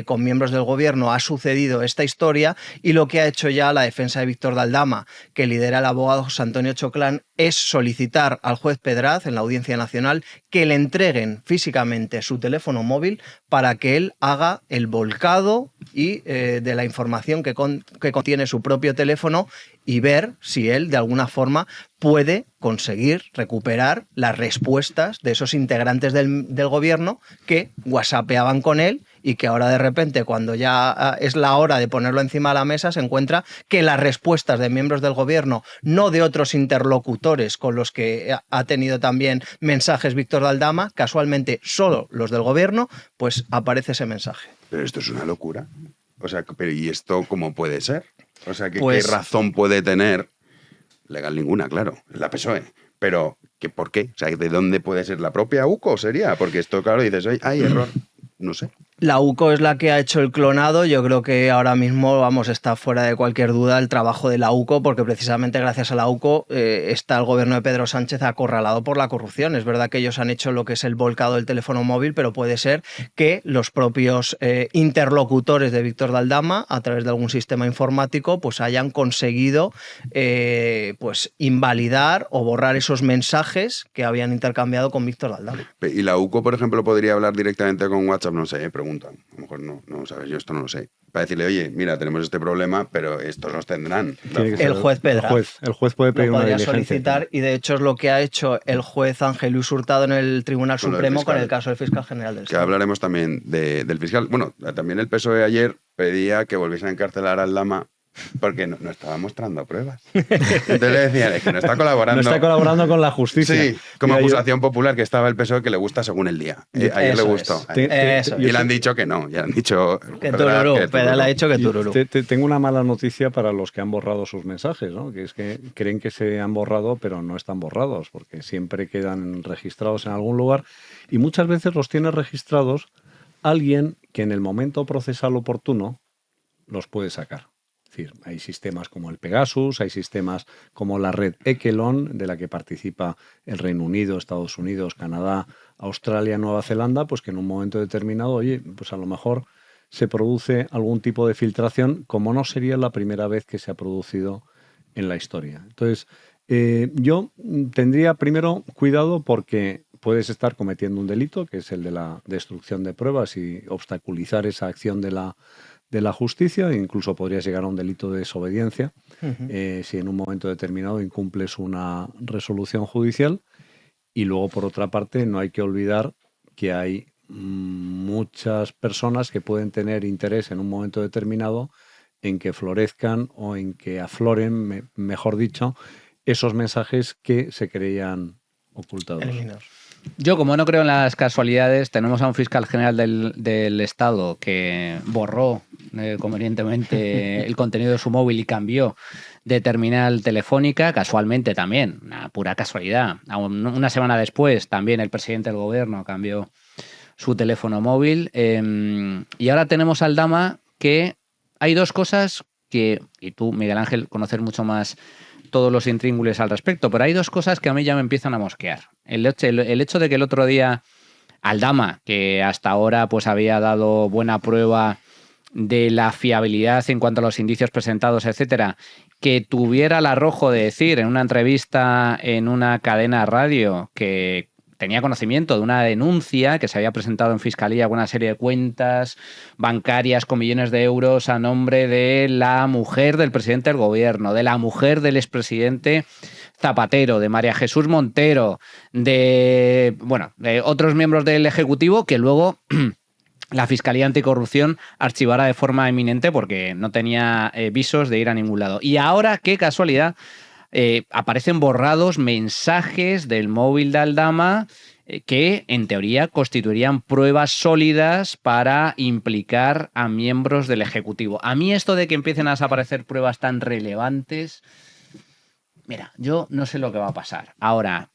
con miembros del gobierno ha sucedido esta historia, y lo que ha hecho ya la defensa de Víctor de Aldama, que lidera el abogado José Antonio Choclán, es solicitar al juez Pedraz en la Audiencia Nacional que le entreguen físicamente su teléfono móvil para que él haga el volcado y de la información que contiene su propio teléfono y ver si él de alguna forma puede conseguir recuperar las respuestas de esos integrantes del gobierno que whatsappeaban con él y que ahora de repente, cuando ya es la hora de ponerlo encima de la mesa, se encuentra que las respuestas de miembros del gobierno, no de otros interlocutores con los que ha tenido también mensajes Víctor de Aldama, casualmente solo los del gobierno, pues aparece ese mensaje. Pero esto es una locura. O sea, pero ¿y esto cómo puede ser? O sea, Pues, ¿qué razón puede tener? Legal ninguna, claro, la PSOE. Pero, ¿por qué? O sea, ¿de dónde puede ser? ¿La propia UCO sería? Porque esto, claro, dices, hay error. No sé. La UCO es la que ha hecho el clonado. Yo creo que ahora mismo, está fuera de cualquier duda el trabajo de la UCO, porque precisamente gracias a la UCO está el gobierno de Pedro Sánchez acorralado por la corrupción. Es verdad que ellos han hecho lo que es el volcado del teléfono móvil, pero puede ser que los propios interlocutores de Víctor de Aldama, a través de algún sistema informático, pues hayan conseguido pues invalidar o borrar esos mensajes que habían intercambiado con Víctor de Aldama. ¿Y la UCO, por ejemplo, podría hablar directamente con WhatsApp? No sé, preguntan. A lo mejor no sabes, yo esto no lo sé. Para decirle, oye, mira, tenemos este problema, pero estos los tendrán. El juez Pedraz. El juez puede pedir una diligencia. Solicitar, y de hecho es lo que ha hecho el juez Ángel Luis Hurtado en el Tribunal Supremo con el caso del fiscal general del Estado. Que hablaremos también del fiscal. Bueno, también el PSOE ayer pedía que volviesen a encarcelar al Aldama porque no estaba mostrando pruebas. Entonces le decían, es que no está colaborando. No está colaborando con la justicia. Sí, como acusación popular, que estaba el PSOE que le gusta según el día. Ayer le gustó. Y le han dicho que no. Ya han dicho que tururú. Pedro le ha dicho que tururú. Tengo una mala noticia para los que han borrado sus mensajes, ¿no? Que es que creen que se han borrado, pero no están borrados, porque siempre quedan registrados en algún lugar y muchas veces los tiene registrados alguien que en el momento procesal oportuno los puede sacar. Es decir, hay sistemas como el Pegasus, hay sistemas como la red Echelon, de la que participa el Reino Unido, Estados Unidos, Canadá, Australia, Nueva Zelanda, pues que en un momento determinado, oye, pues a lo mejor se produce algún tipo de filtración, como no sería la primera vez que se ha producido en la historia. Entonces, yo tendría primero cuidado porque puedes estar cometiendo un delito, que es el de la destrucción de pruebas y obstaculizar esa acción de la justicia, incluso podrías llegar a un delito de desobediencia si en un momento determinado incumples una resolución judicial. Y luego, por otra parte, no hay que olvidar que hay muchas personas que pueden tener interés en un momento determinado en que florezcan o en que afloren, mejor dicho, esos mensajes que se creían ocultados. Yo, como no creo en las casualidades, tenemos a un fiscal general del Estado que borró convenientemente el contenido de su móvil y cambió de terminal telefónica, casualmente también, una pura casualidad. Una semana después, también el presidente del gobierno cambió su teléfono móvil. Y ahora tenemos al Aldama, que hay dos cosas que, y tú, Miguel Ángel, conoces mucho más todos los intríngulis al respecto, pero hay dos cosas que a mí ya me empiezan a mosquear. El hecho de que el otro día Aldama, que hasta ahora pues había dado buena prueba de la fiabilidad en cuanto a los indicios presentados, etcétera, que tuviera el arrojo de decir en una entrevista en una cadena de radio que tenía conocimiento de una denuncia que se había presentado en Fiscalía con una serie de cuentas bancarias con millones de euros a nombre de la mujer del presidente del gobierno, de la mujer del expresidente Zapatero, de María Jesús Montero, de otros miembros del Ejecutivo que luego la Fiscalía Anticorrupción archivara de forma inminente porque no tenía visos de ir a ningún lado. Y ahora, qué casualidad, aparecen borrados mensajes del móvil de Aldama que, en teoría, constituirían pruebas sólidas para implicar a miembros del Ejecutivo. A mí esto de que empiecen a desaparecer pruebas tan relevantes, mira, yo no sé lo que va a pasar. Ahora,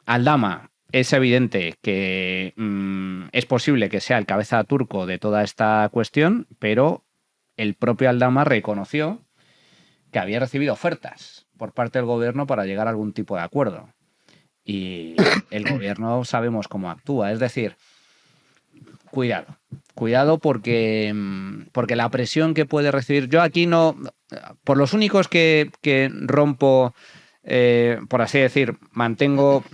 Aldama es evidente que es posible que sea el cabeza turco de toda esta cuestión, pero el propio Aldama reconoció que había recibido ofertas por parte del gobierno para llegar a algún tipo de acuerdo. Y el gobierno sabemos cómo actúa. Es decir, cuidado porque la presión que puede recibir... Yo aquí no... Por los únicos que rompo, por así decir, mantengo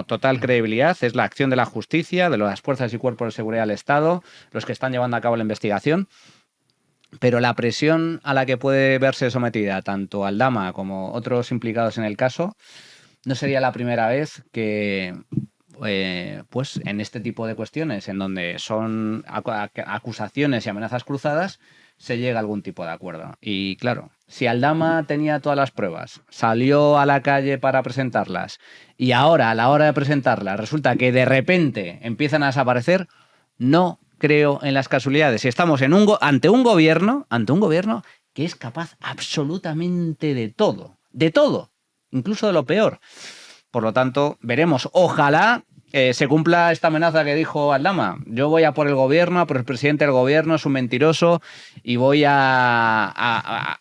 total credibilidad, es la acción de la justicia, de las fuerzas y cuerpos de seguridad del Estado, los que están llevando a cabo la investigación. Pero la presión a la que puede verse sometida tanto Aldama como otros implicados en el caso no sería la primera vez que, pues en este tipo de cuestiones, en donde son acusaciones y amenazas cruzadas, se llega a algún tipo de acuerdo. Y claro, si Aldama tenía todas las pruebas, salió a la calle para presentarlas y ahora, a la hora de presentarlas, resulta que de repente empiezan a desaparecer, no creo en las casualidades. Si estamos ante un gobierno que es capaz absolutamente de todo, incluso de lo peor. Por lo tanto, veremos. Ojalá se cumpla esta amenaza que dijo Aldama. Yo voy a por el gobierno, a por el presidente del gobierno, es un mentiroso y voy a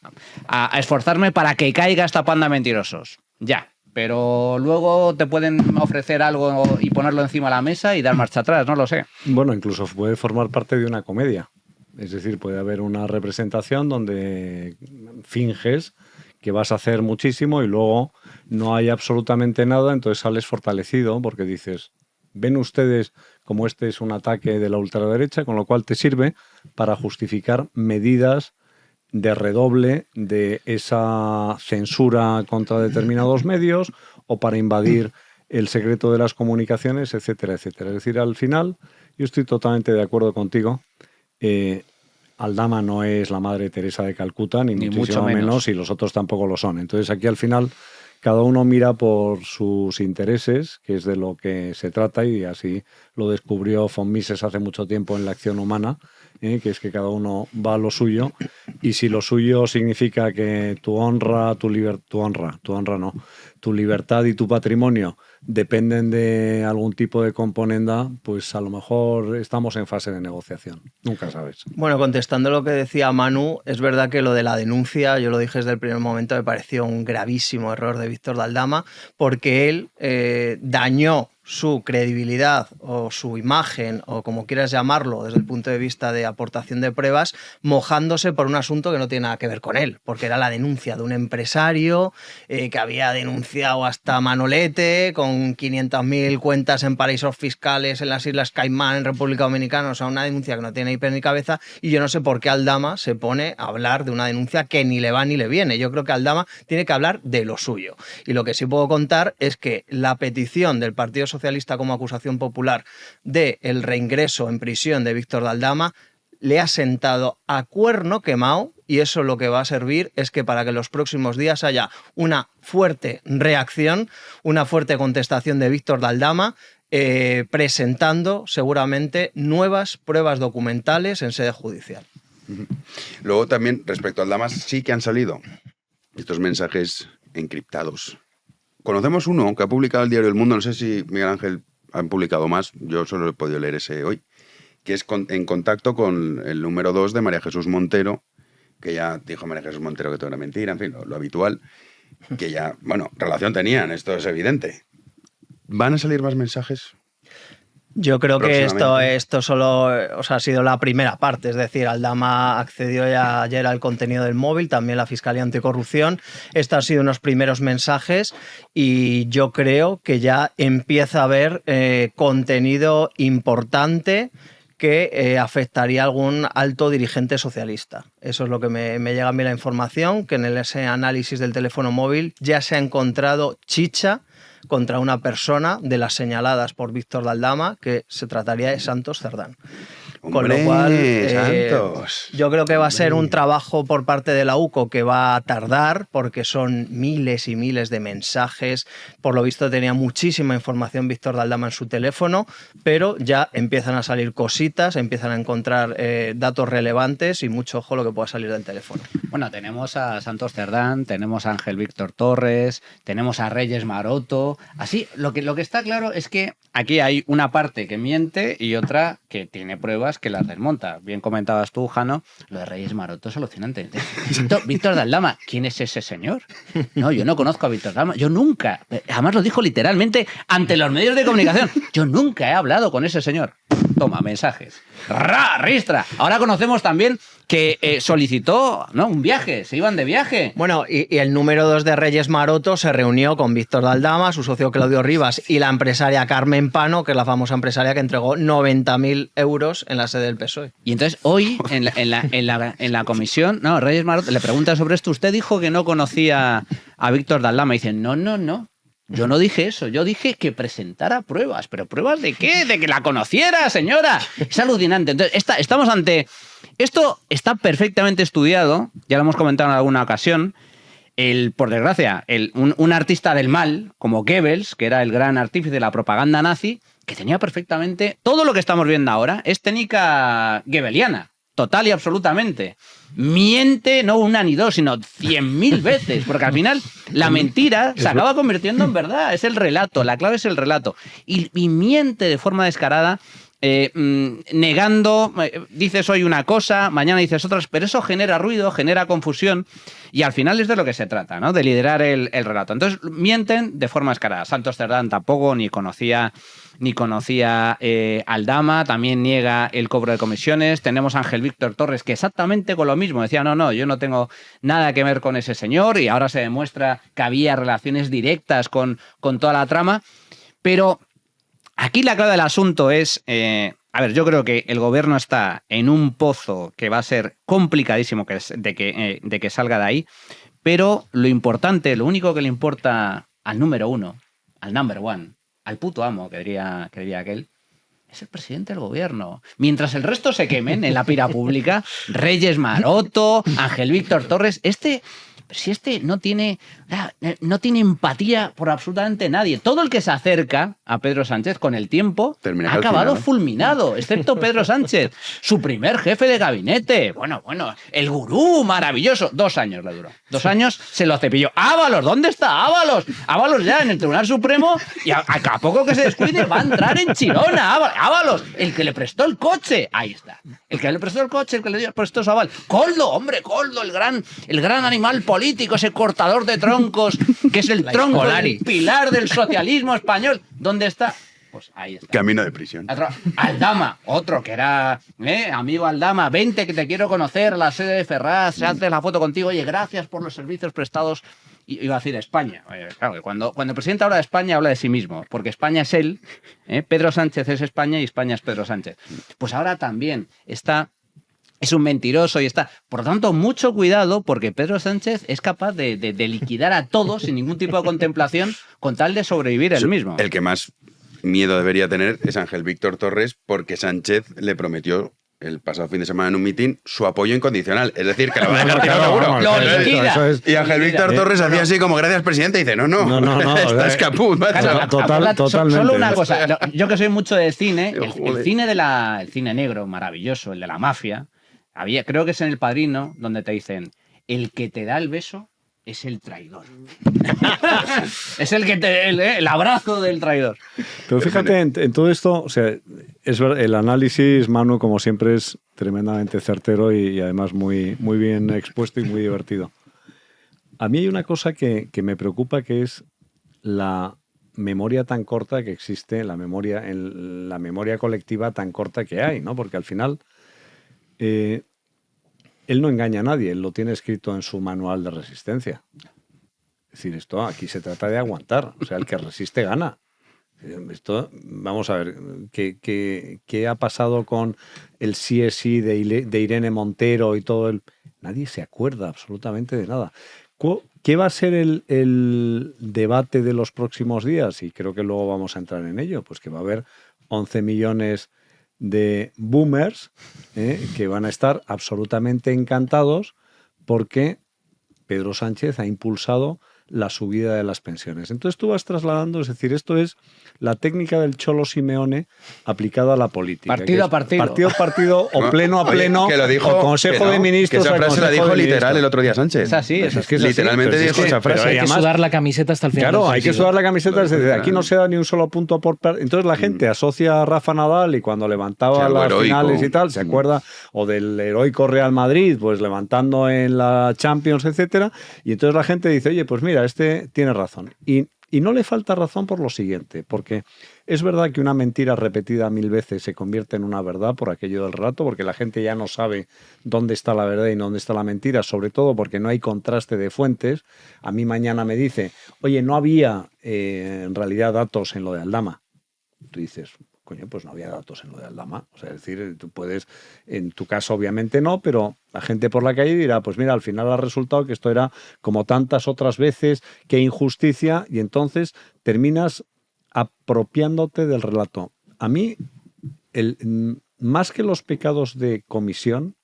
esforzarme para que caiga esta panda de mentirosos. Ya. Pero luego te pueden ofrecer algo y ponerlo encima de la mesa y dar marcha atrás, no lo sé. Bueno, incluso puede formar parte de una comedia. Es decir, puede haber una representación donde finges que vas a hacer muchísimo y luego no hay absolutamente nada, entonces sales fortalecido porque dices, ven ustedes como este es un ataque de la ultraderecha, con lo cual te sirve para justificar medidas de redoble de esa censura contra determinados medios o para invadir el secreto de las comunicaciones, etcétera, etcétera. Es decir, al final, yo estoy totalmente de acuerdo contigo. Aldama no es la Madre Teresa de Calcuta, ni mucho menos, y los otros tampoco lo son. Entonces, aquí al final, cada uno mira por sus intereses, que es de lo que se trata, y así lo descubrió von Mises hace mucho tiempo en La acción humana, que es que cada uno va a lo suyo, y si lo suyo significa que tu libertad y tu patrimonio dependen de algún tipo de componenda, pues a lo mejor estamos en fase de negociación. Nunca sabes. Bueno, contestando lo que decía Manu, es verdad que lo de la denuncia, yo lo dije desde el primer momento, me pareció un gravísimo error de Víctor de Aldama, porque él dañó su credibilidad o su imagen o como quieras llamarlo desde el punto de vista de aportación de pruebas, mojándose por un asunto que no tiene nada que ver con él, porque era la denuncia de un empresario que había denunciado hasta Manolete con 500.000 cuentas en paraísos fiscales en las Islas Caimán, en República Dominicana, o sea, una denuncia que no tiene ni pie ni cabeza, y yo no sé por qué Aldama se pone a hablar de una denuncia que ni le va ni le viene. Yo creo que Aldama tiene que hablar de lo suyo. Y lo que sí puedo contar es que la petición del Partido Socialista como acusación popular de el reingreso en prisión de Víctor de Aldama le ha sentado a cuerno quemado, y eso lo que va a servir es que para que en los próximos días haya una fuerte reacción, una fuerte contestación de Víctor de Aldama, presentando seguramente nuevas pruebas documentales en sede judicial. Luego también, respecto a Aldama, sí que han salido estos mensajes encriptados. Conocemos uno que ha publicado el diario El Mundo, no sé si Miguel Ángel han publicado más, yo solo he podido leer ese hoy, que es en contacto con el número 2 de María Jesús Montero, que ya dijo María Jesús Montero que todo era mentira, en fin, lo habitual, que ya, bueno, relación tenían, esto es evidente. ¿Van a salir más mensajes? Yo creo que esto solo ha sido la primera parte, es decir, Aldama accedió ya ayer al contenido del móvil, también la Fiscalía Anticorrupción. Estos han sido unos primeros mensajes y yo creo que ya empieza a haber contenido importante que afectaría a algún alto dirigente socialista. Eso es lo que me llega a mí la información, que en ese análisis del teléfono móvil ya se ha encontrado chicha contra una persona de las señaladas por Víctor de Aldama, que se trataría de Santos Cerdán. Con lo cual, yo creo que va a ser un trabajo por parte de la UCO que va a tardar, porque son miles y miles de mensajes. Por lo visto tenía muchísima información Víctor de Aldama en su teléfono, pero ya empiezan a salir cositas, empiezan a encontrar datos relevantes y mucho ojo lo que pueda salir del teléfono. Bueno, tenemos a Santos Cerdán, tenemos a Ángel Víctor Torres, tenemos a Reyes Maroto. Así, lo que está claro es que aquí hay una parte que miente y otra que tiene pruebas que las desmonta. Bien comentabas tú, Jano, lo de Reyes Maroto es alucinante. Víctor de Aldama, ¿quién es ese señor? No, yo no conozco a Víctor de Aldama, yo nunca, además lo dijo literalmente ante los medios de comunicación, yo nunca he hablado con ese señor. Toma, mensajes. ¡Ristra! Ahora conocemos también que solicitó, ¿no?, un viaje, se iban de viaje. Bueno, y el número 2 de Reyes Maroto se reunió con Víctor de Aldama, su socio Claudio Rivas y la empresaria Carmen Pano, que es la famosa empresaria que entregó 90.000 euros en la sede del PSOE. Y entonces hoy, en la comisión, no, Reyes Maroto le pregunta sobre esto. Usted dijo que no conocía a Víctor de Aldama. Y dice, no. Yo no dije eso, yo dije que presentara pruebas. ¿Pero pruebas de qué? De que la conociera, señora. Es alucinante. Entonces, estamos ante... Esto está perfectamente estudiado, ya lo hemos comentado en alguna ocasión. Por desgracia, un artista del mal, como Goebbels, que era el gran artífice de la propaganda nazi, que tenía perfectamente... Todo lo que estamos viendo ahora es técnica goebbeliana, total y absolutamente. Miente no una ni dos, sino 100.000 veces, porque al final la mentira se acaba convirtiendo en verdad. Es el relato, la clave es el relato. Y miente de forma descarada, negando, dices hoy una cosa, mañana dices otras, pero eso genera ruido, genera confusión y al final es de lo que se trata, ¿no?, de liderar el relato. Entonces mienten de forma descarada. Santos Cerdán tampoco ni conocía Aldama, también niega el cobro de comisiones. Tenemos a Ángel Víctor Torres, que exactamente con lo mismo decía, no, yo no tengo nada que ver con ese señor, y ahora se demuestra que había relaciones directas con toda la trama. Pero aquí la clave del asunto es, yo creo que el gobierno está en un pozo que va a ser complicadísimo de que salga de ahí, pero lo importante, lo único que le importa al número uno, al number one, al puto amo, que diría aquel, es el presidente del gobierno. Mientras el resto se quemen en la pira pública, Reyes Maroto, Ángel Víctor Torres, si no tiene empatía por absolutamente nadie. Todo el que se acerca a Pedro Sánchez con el tiempo ha acabado fulminado, excepto Pedro Sánchez, su primer jefe de gabinete. Bueno, el gurú maravilloso. 2 años le duró. 2 años se lo cepilló. ¡Ábalos! ¿Dónde está Ábalos? Ábalos ya en el Tribunal Supremo, y a poco que se descuide va a entrar en Chirona. Ábalos, el que le prestó el coche. Ahí está. El que le prestó el coche, el que le prestó su aval. Coldo, el gran animal político, ese cortador de troncos, que es el tronco del pilar del socialismo español. ¿Dónde está? Pues ahí está. Camino de prisión. Aldama, otro que era amigo Aldama, vente que te quiero conocer a la sede de Ferraz, se hace la foto contigo, oye, gracias por los servicios prestados. Iba a decir España. Claro, cuando el presidente habla de España, habla de sí mismo, porque España es él, Pedro Sánchez es España y España es Pedro Sánchez. Pues ahora también es un mentiroso y está. Por lo tanto, mucho cuidado, porque Pedro Sánchez es capaz de liquidar a todos sin ningún tipo de contemplación con tal de sobrevivir él mismo. El que más miedo debería tener es Ángel Víctor Torres, porque Sánchez le prometió el pasado fin de semana en un mitin su apoyo incondicional. Es decir, que lo va a dejar tirado seguro. Lo liquida. Y Ángel Víctor Torres hacía así como, gracias, presidente, y dice, no, estás caput, macho. Totalmente. Solo una cosa, yo que soy mucho de cine, el cine negro maravilloso, el de la mafia, creo que es en El Padrino, donde te dicen, el que te da el beso es el traidor. Es el abrazo del traidor. Pero fíjate, en todo esto, o sea, el análisis, Manu, como siempre, es tremendamente certero y además muy, muy bien expuesto y muy divertido. A mí hay una cosa que me preocupa, que es la memoria tan corta que existe, en la memoria colectiva tan corta que hay, ¿no? Porque al final él no engaña a nadie, él lo tiene escrito en su manual de resistencia. Es decir, esto aquí se trata de aguantar, o sea, el que resiste gana. Esto, vamos a ver, ¿qué ha pasado con el sí es sí de Irene Montero y todo el... Nadie se acuerda absolutamente de nada. ¿Qué va a ser el debate de los próximos días? Y creo que luego vamos a entrar en ello. Pues que va a haber 11 millones de boomers que van a estar absolutamente encantados porque Pedro Sánchez ha impulsado la subida de las pensiones. Entonces tú vas trasladando, es decir, esto es la técnica del Cholo Simeone aplicada a la política. Partido a partido. Partido a partido o pleno a pleno. Que lo dijo, o Consejo de Ministros. Que esa frase la dijo literal el otro día Sánchez. Es así, es que literalmente dijo esa frase. Hay que sudar la camiseta hasta el final. Claro, hay que sudar la camiseta. Desde aquí no se da ni un solo punto por... Entonces la gente asocia a Rafa Nadal y cuando levantaba las finales y tal, se acuerda, o del heroico Real Madrid, pues levantando en la Champions, etcétera, y entonces la gente dice, oye, pues mira, este tiene razón. Y no le falta razón por lo siguiente, porque es verdad que una mentira repetida 1000 veces se convierte en una verdad por aquello del relato, porque la gente ya no sabe dónde está la verdad y dónde está la mentira, sobre todo porque no hay contraste de fuentes. A mí mañana me dice, oye, no había en realidad datos en lo de Aldama. Tú dices, coño, pues no había datos en lo de Aldama. O sea, es decir, tú puedes, en tu caso obviamente no, pero la gente por la calle dirá, pues mira, al final ha resultado que esto era como tantas otras veces, qué injusticia, y entonces terminas apropiándote del relato. A mí, más que los pecados de comisión,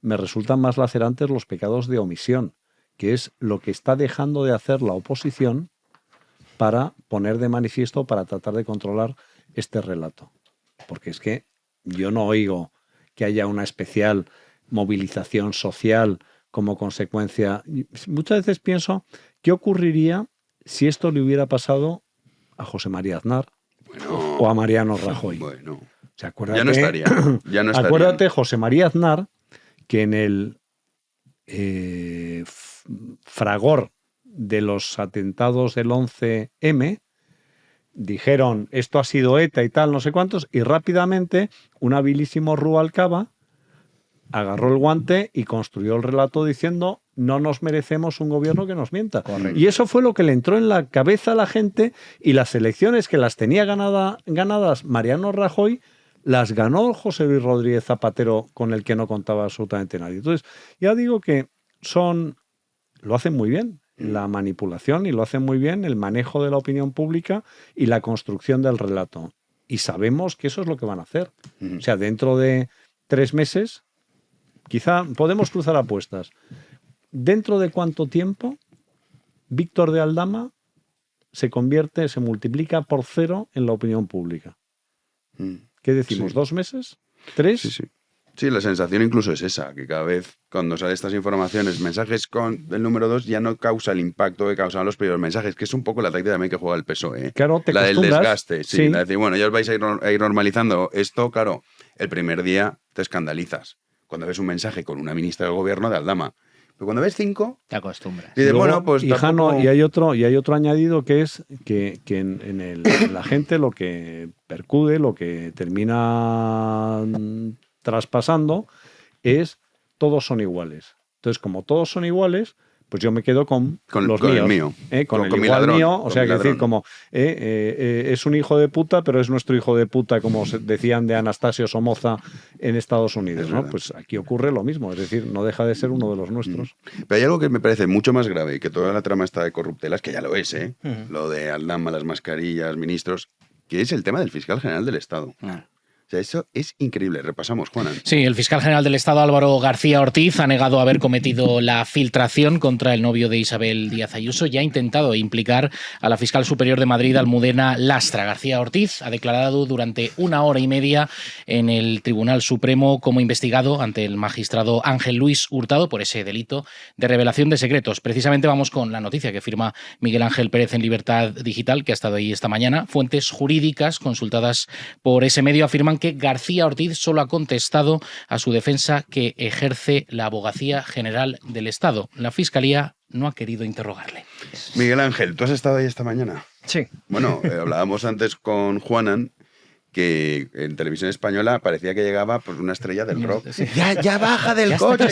me resultan más lacerantes los pecados de omisión, que es lo que está dejando de hacer la oposición para poner de manifiesto, para tratar de controlar este relato. Porque es que yo no oigo que haya una especial movilización social como consecuencia. Muchas veces pienso, ¿qué ocurriría si esto le hubiera pasado a José María Aznar o a Mariano Rajoy? Bueno, o sea, acuérdate, ya no estaría. Acuérdate, José María Aznar, que en el fragor de los atentados del 11M dijeron esto ha sido ETA y tal, no sé cuántos, y rápidamente un habilísimo Rubalcaba agarró el guante y construyó el relato diciendo no nos merecemos un gobierno que nos mienta. Correcto. Y eso fue lo que le entró en la cabeza a la gente, y las elecciones que las tenía ganadas Mariano Rajoy las ganó José Luis Rodríguez Zapatero, con el que no contaba absolutamente nadie. Entonces, ya digo que lo hacen muy bien, la manipulación, y lo hacen muy bien el manejo de la opinión pública y la construcción del relato. Y sabemos que eso es lo que van a hacer. O sea, dentro de 3 meses, quizá podemos cruzar apuestas. ¿Dentro de cuánto tiempo Víctor de Aldama se multiplica por 0 en la opinión pública? ¿Qué decimos? Sí. ¿2 meses? ¿3? Sí, sí. Sí, la sensación incluso es esa, que cada vez cuando salen estas informaciones, mensajes con el número 2 ya no causa el impacto que causaban los primeros mensajes, que es un poco la táctica también que juega el PSOE. Claro, la del desgaste, sí. La de decir, bueno, ya os vais a ir normalizando esto, claro, el primer día te escandalizas cuando ves un mensaje con una ministra del gobierno de Aldama. Pero cuando ves 5... te acostumbras. Y dices, bueno, pues tampoco... y hay otro añadido, que es que en la gente lo que percude, lo que termina traspasando, es todos son iguales. Entonces, como todos son iguales, pues yo me quedo con los míos. El mío. Con el igual mío. O sea, que decir, como es un hijo de puta, pero es nuestro hijo de puta, como decían de Anastasio Somoza en Estados Unidos, ¿no? Pues aquí ocurre lo mismo. Es decir, no deja de ser uno de los nuestros. Pero hay algo que me parece mucho más grave, que toda la trama está de corruptelas, que ya lo es, lo de Aldama, las mascarillas, ministros, que es el tema del fiscal general del Estado. O sea, eso es increíble. Repasamos, Juana. Sí, el fiscal general del Estado, Álvaro García Ortiz, ha negado haber cometido la filtración contra el novio de Isabel Díaz Ayuso y ha intentado implicar a la fiscal superior de Madrid, Almudena Lastra. García Ortiz ha declarado durante 1 hora y media en el Tribunal Supremo como investigado ante el magistrado Ángel Luis Hurtado por ese delito de revelación de secretos. Precisamente vamos con la noticia que firma Miguel Ángel Pérez en Libertad Digital, que ha estado ahí esta mañana. Fuentes jurídicas consultadas por ese medio afirman que García Ortiz solo ha contestado a su defensa que ejerce la Abogacía General del Estado. La Fiscalía no ha querido interrogarle. Miguel Ángel, ¿tú has estado ahí esta mañana? Sí. Bueno, hablábamos antes con Juanan que en televisión española parecía que llegaba pues una estrella del rock. Sí. Ya baja del coche.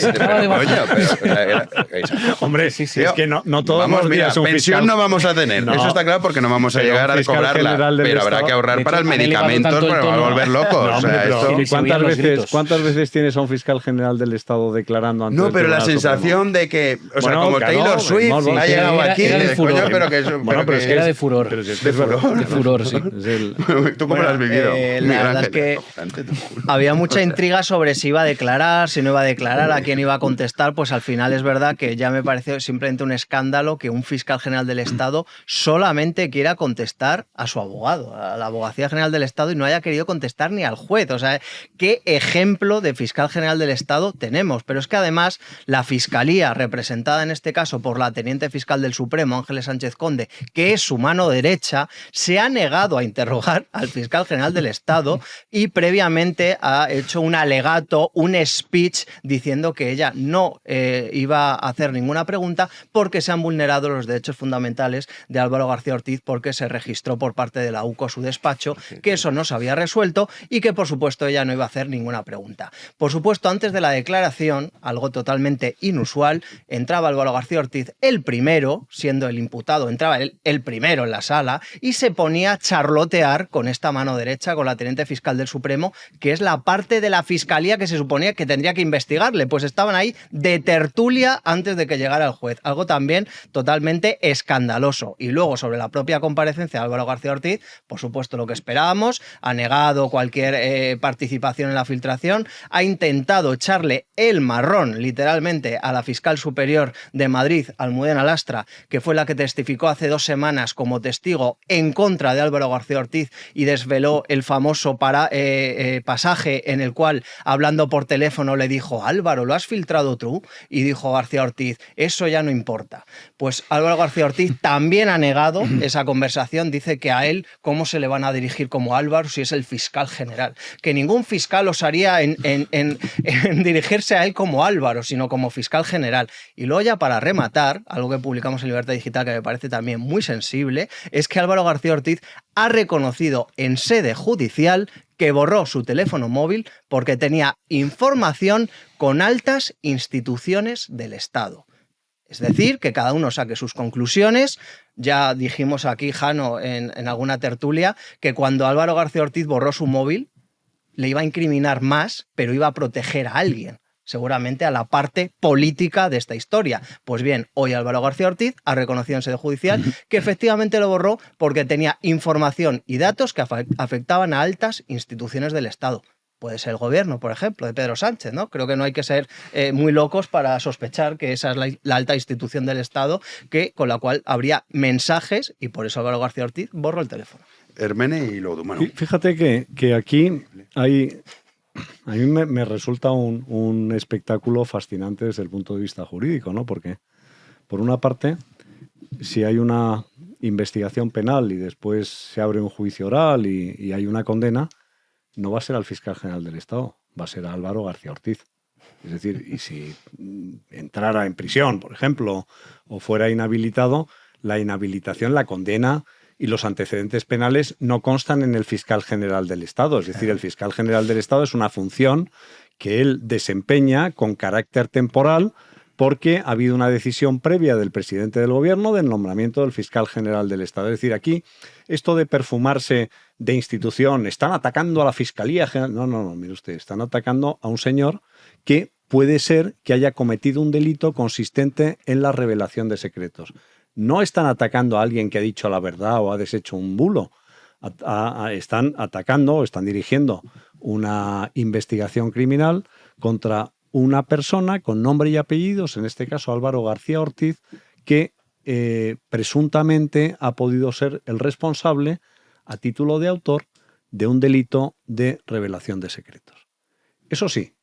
Hombre, sí, es que no todos vamos, los días mira, un pensión fiscal... no vamos a tener. No. Eso está claro porque no vamos a Pero llegar un a fiscal cobrarla. general del Pero habrá Estado... que ahorrar De hecho, para el han elevado medicamentos tanto el porque va a tono. volver locos. No, o sea, hombre, pero esto... ¿cuántas veces tienes a un fiscal general del Estado declarando ante No, el pero la Tribunal sensación Supremo? de que, o sea, Bueno, como claro, Taylor Swift no, ha llegado aquí, era de furor. coño, pero que eso, Bueno, pero es que era de furor. Pero si es que De es verdad. furor. De furor, sí. Es el... ¿Tú cómo lo has vivido? La verdad es que había mucha intriga sobre si iba a declarar, si no iba a declarar, a quién iba a contestar. Pues al final es verdad que ya me pareció simplemente un escándalo que un fiscal general del Estado solamente quiera contestar a su abogado, a la Abogacía General del Estado, y no haya querido contestar ni al juez. O sea, qué ejemplo de fiscal general del Estado tenemos. Pero es que además la Fiscalía, representada en este caso por la teniente fiscal del Supremo, Ángeles Sánchez Conde, que es su mano derecha, se ha negado a interrogar al fiscal general del Estado y previamente ha hecho un alegato, un speech diciendo que ella no iba a hacer ninguna pregunta porque se han vulnerado los derechos fundamentales de Álvaro García Ortiz, porque se registró por parte de la UCO su despacho, que eso no se había resuelto y que por supuesto ella no iba a hacer ninguna pregunta. Por supuesto, antes de la declaración, algo totalmente inusual, entraba Álvaro García Ortiz, el primero, siendo el imputado, entraba el primero en la sala y se ponía a charlotear con esta mano derecha, con la teniente fiscal del Supremo, que es la parte de la Fiscalía que se suponía que tendría que investigarle. Pues estaban ahí de tertulia antes de que llegara el juez. Algo también totalmente escandaloso. Y luego, sobre la propia comparecencia de Álvaro García Ortiz, por supuesto lo que esperábamos, ha negado cualquier participación en la filtración, ha intentado echarle el marrón, literalmente, a la fiscal superior de Madrid, Almudena Lastra, que fue la que testificó hace 2 semanas como testigo en contra de Álvaro García Ortiz y desveló el famoso pasaje en el cual, hablando por teléfono, le dijo: Álvaro, ¿lo has filtrado tú? Y dijo García Ortiz: eso ya no importa. Pues Álvaro García Ortiz también ha negado esa conversación. Dice que a él, ¿cómo se le van a dirigir como Álvaro si es el fiscal general? Que ningún fiscal osaría en dirigirse a él como Álvaro, sino como fiscal general. Y luego, ya para rematar, algo que publicamos en Libertad Digital que me parece también muy sensible, es que Álvaro García Ortiz ha reconocido en sede judicial que borró su teléfono móvil porque tenía información con altas instituciones del Estado. Es decir, que cada uno saque sus conclusiones. Ya dijimos aquí, Jano, en alguna tertulia, que cuando Álvaro García Ortiz borró su móvil, le iba a incriminar más, pero iba a proteger a alguien, seguramente a la parte política de esta historia. Pues bien, hoy Álvaro García Ortiz ha reconocido en sede judicial que efectivamente lo borró porque tenía información y datos que afectaban a altas instituciones del Estado. Puede ser el gobierno, por ejemplo, de Pedro Sánchez, ¿no? Creo que no hay que ser muy locos para sospechar que esa es la alta institución del Estado con la cual habría mensajes, y por eso Álvaro García Ortiz borró el teléfono. Hermene y luego tú, Manu. Fíjate que aquí hay... A mí me resulta un espectáculo fascinante desde el punto de vista jurídico, ¿no? Porque, por una parte, si hay una investigación penal y después se abre un juicio oral y hay una condena, no va a ser al fiscal general del Estado, va a ser a Álvaro García Ortiz. Es decir, y si entrara en prisión, por ejemplo, o fuera inhabilitado, la inhabilitación, la condena y los antecedentes penales no constan en el fiscal general del Estado. Es decir, el fiscal general del Estado es una función que él desempeña con carácter temporal porque ha habido una decisión previa del presidente del gobierno del nombramiento del fiscal general del Estado. Es decir, aquí esto de perfumarse de institución, están atacando a la Fiscalía General. No, mire usted, están atacando a un señor que puede ser que haya cometido un delito consistente en la revelación de secretos. No están atacando a alguien que ha dicho la verdad o ha deshecho un bulo. Están atacando o están dirigiendo una investigación criminal contra una persona con nombre y apellidos, en este caso Álvaro García Ortiz, que presuntamente ha podido ser el responsable, a título de autor, de un delito de revelación de secretos. Eso sí,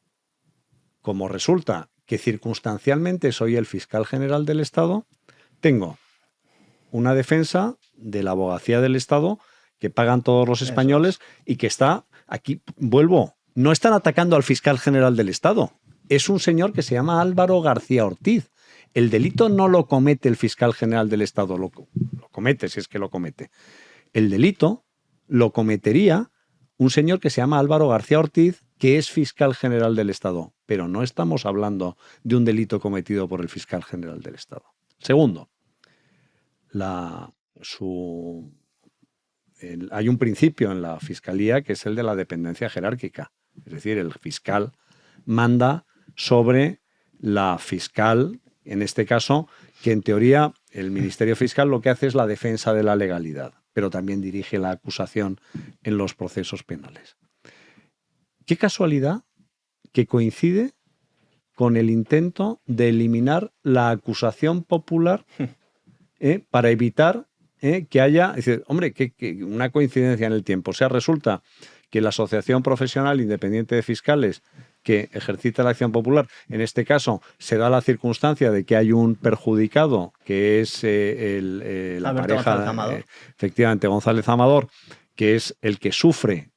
como resulta que circunstancialmente soy el fiscal general del Estado, tengo una defensa de la Abogacía del Estado que pagan todos los españoles y que está aquí, vuelvo, no están atacando al fiscal general del Estado, es un señor que se llama Álvaro García Ortiz. El delito no lo comete el fiscal general del Estado, lo comete si es que lo comete. El delito lo cometería un señor que se llama Álvaro García Ortiz, que es fiscal general del Estado, pero no estamos hablando de un delito cometido por el fiscal general del Estado. Segundo, hay un principio en la Fiscalía que es el de la dependencia jerárquica. Es decir, el fiscal manda sobre la fiscal, en este caso, que en teoría el Ministerio Fiscal lo que hace es la defensa de la legalidad, pero también dirige la acusación en los procesos penales. Qué casualidad que coincide con el intento de eliminar la acusación popular para evitar que haya... Es decir, hombre, que una coincidencia en el tiempo. O sea, resulta que la Asociación Profesional Independiente de Fiscales que ejercita la acción popular, en este caso se da la circunstancia de que hay un perjudicado, que es la pareja, efectivamente, González Amador, que es el que sufre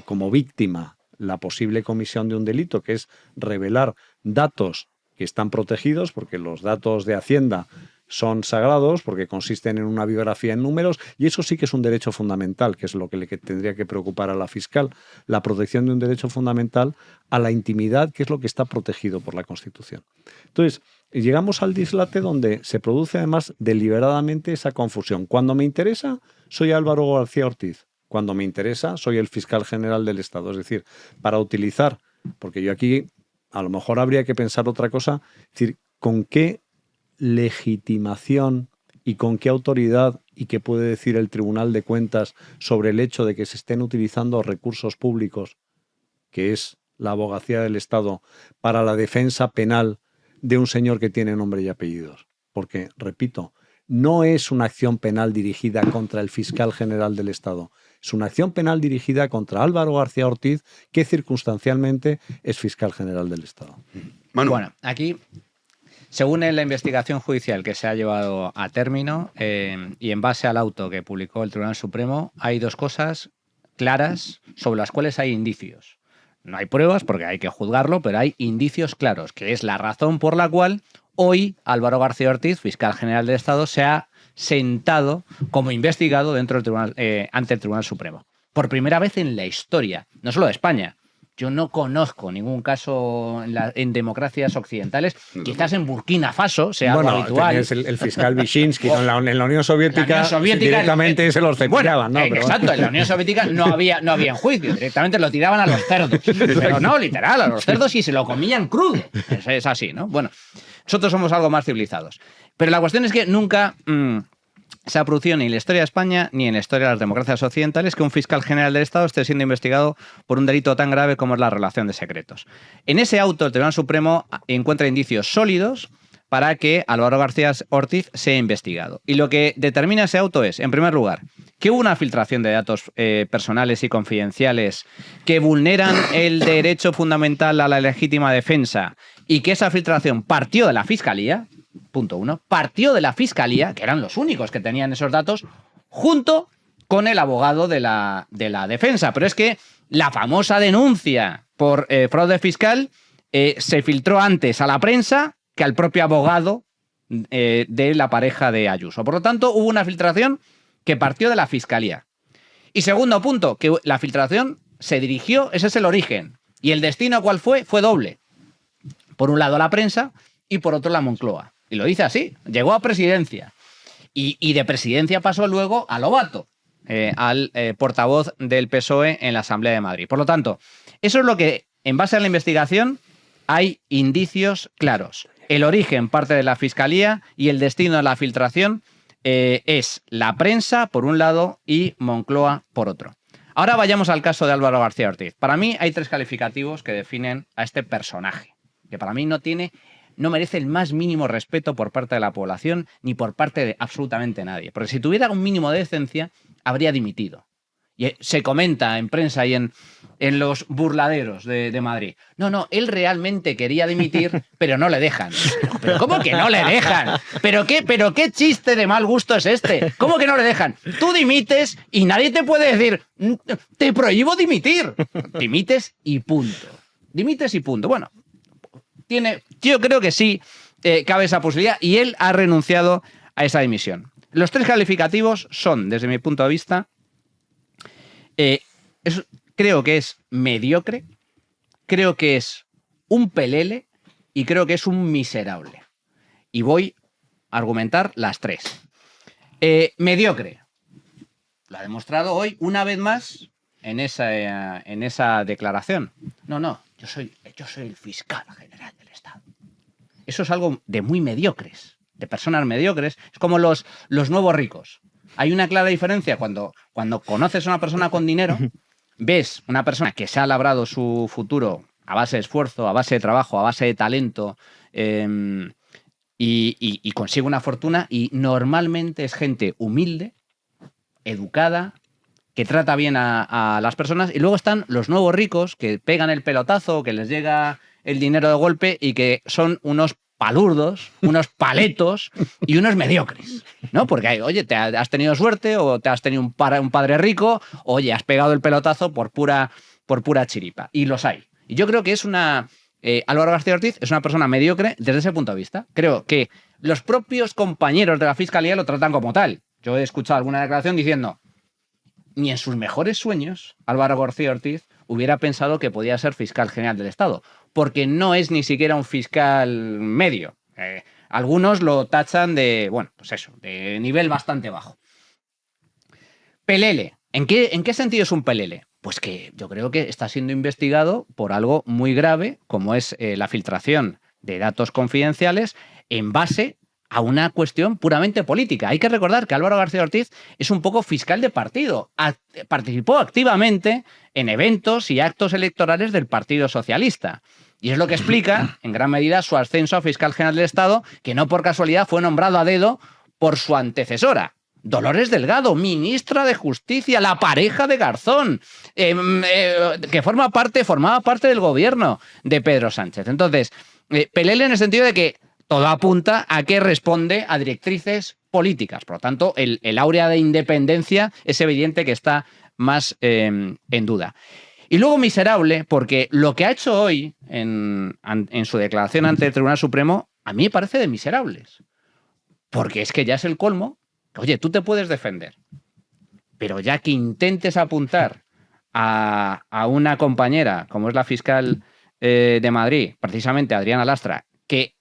como víctima la posible comisión de un delito, que es revelar datos que están protegidos, porque los datos de Hacienda son sagrados, porque consisten en una biografía en números, y eso sí que es un derecho fundamental, que es lo que le tendría que preocupar a la fiscal, la protección de un derecho fundamental a la intimidad, que es lo que está protegido por la Constitución. Entonces, llegamos al dislate donde se produce además deliberadamente esa confusión. Cuando me interesa, soy Álvaro García Ortiz. Cuando me interesa, soy el fiscal general del Estado. Es decir, para utilizar, porque yo aquí a lo mejor habría que pensar otra cosa, es decir, ¿con qué legitimación y con qué autoridad y qué puede decir el Tribunal de Cuentas sobre el hecho de que se estén utilizando recursos públicos, que es la abogacía del Estado, para la defensa penal de un señor que tiene nombre y apellidos? Porque, repito, no es una acción penal dirigida contra el fiscal general del Estado, es una acción penal dirigida contra Álvaro García Ortiz, que circunstancialmente es fiscal general del Estado. Manu. Bueno, aquí, según la investigación judicial que se ha llevado a término y en base al auto que publicó el Tribunal Supremo, hay dos cosas claras sobre las cuales hay indicios. No hay pruebas porque hay que juzgarlo, pero hay indicios claros, que es la razón por la cual hoy Álvaro García Ortiz, fiscal general del Estado, se ha sentado como investigado dentro del tribunal, ante el Tribunal Supremo. Por primera vez en la historia, no solo de España. Yo no conozco ningún caso en democracias occidentales. Quizás en Burkina Faso sea algo habitual. El fiscal Wyszynski, en la Unión Soviética directamente se los cepillaban. Bueno, exacto, en la Unión Soviética no había juicio, directamente lo tiraban a los cerdos. Pero no, literal, a los cerdos y se lo comían crudo. Es así, ¿no? Bueno, nosotros somos algo más civilizados. Pero la cuestión es que nunca se ha producido ni en la historia de España ni en la historia de las democracias occidentales que un fiscal general del Estado esté siendo investigado por un delito tan grave como es la relación de secretos. En ese auto, el Tribunal Supremo encuentra indicios sólidos para que Álvaro García Ortiz sea investigado. Y lo que determina ese auto es, en primer lugar, que hubo una filtración de datos personales y confidenciales que vulneran el derecho fundamental a la legítima defensa y que esa filtración partió de la Fiscalía. Punto uno, partió de la Fiscalía, que eran los únicos que tenían esos datos, junto con el abogado de la defensa. Pero es que la famosa denuncia por fraude fiscal se filtró antes a la prensa que al propio abogado de la pareja de Ayuso. Por lo tanto, hubo una filtración que partió de la Fiscalía. Y segundo punto, que la filtración se dirigió, ese es el origen. Y el destino, ¿cuál fue? Fue doble. Por un lado la prensa y por otro la Moncloa. Y lo dice así, llegó a presidencia. Y de presidencia pasó luego a Lobato, al portavoz del PSOE en la Asamblea de Madrid. Por lo tanto, eso es lo que, en base a la investigación, hay indicios claros. El origen parte de la Fiscalía y el destino de la filtración es la prensa, por un lado, y Moncloa, por otro. Ahora vayamos al caso de Álvaro García Ortiz. Para mí hay tres calificativos que definen a este personaje, que para mí no merece el más mínimo respeto por parte de la población ni por parte de absolutamente nadie. Porque si tuviera un mínimo de decencia, habría dimitido. Y se comenta en prensa y en los burladeros de Madrid. No, él realmente quería dimitir, pero no le dejan. ¿Pero cómo que no le dejan? ¿Pero qué chiste de mal gusto es este? ¿Cómo que no le dejan? Tú dimites y nadie te puede decir, te prohíbo dimitir. Dimites y punto. Dimites y punto. Bueno, yo creo que sí, cabe esa posibilidad y él ha renunciado a esa dimisión. Los 3 calificativos son, desde mi punto de vista, creo que es mediocre, creo que es un pelele y creo que es un miserable. Y voy a argumentar las 3. Mediocre. Lo ha demostrado hoy una vez más en esa declaración. No, yo soy el fiscal general del Estado. Eso es algo de muy mediocres, de personas mediocres. Es como los nuevos ricos. Hay una clara diferencia cuando conoces a una persona con dinero, ves una persona que se ha labrado su futuro a base de esfuerzo, a base de trabajo, a base de talento, y consigue una fortuna, y normalmente es gente humilde, educada, que trata bien a las personas, y luego están los nuevos ricos que pegan el pelotazo, que les llega el dinero de golpe y que son unos palurdos, unos paletos y unos mediocres, ¿no? Porque, oye, te has tenido suerte o te has tenido un padre rico, oye, has pegado el pelotazo por pura chiripa. Y los hay. Y yo creo que Álvaro García Ortiz es una persona mediocre desde ese punto de vista. Creo que los propios compañeros de la Fiscalía lo tratan como tal. Yo he escuchado alguna declaración diciendo: ni en sus mejores sueños Álvaro García Ortiz hubiera pensado que podía ser fiscal general del Estado, porque no es ni siquiera un fiscal medio. Algunos lo tachan de nivel bastante bajo. Pelele. ¿En qué sentido es un pelele? Pues que yo creo que está siendo investigado por algo muy grave, como es la filtración de datos confidenciales en base a una cuestión puramente política. Hay que recordar que Álvaro García Ortiz es un poco fiscal de partido. Participó activamente en eventos y actos electorales del Partido Socialista. Y es lo que explica, en gran medida, su ascenso a fiscal general del Estado, que no por casualidad fue nombrado a dedo por su antecesora, Dolores Delgado, ministra de Justicia, la pareja de Garzón, que formaba parte del gobierno de Pedro Sánchez. Entonces, pelele en el sentido de que todo apunta a que responde a directrices políticas. Por lo tanto, el áurea de independencia es evidente que está más en duda. Y luego miserable, porque lo que ha hecho hoy en su declaración ante el Tribunal Supremo, a mí me parece de miserables. Porque es que ya es el colmo. Oye, tú te puedes defender, pero ya que intentes apuntar a una compañera, como es la fiscal de Madrid, precisamente Adriana Lastra, que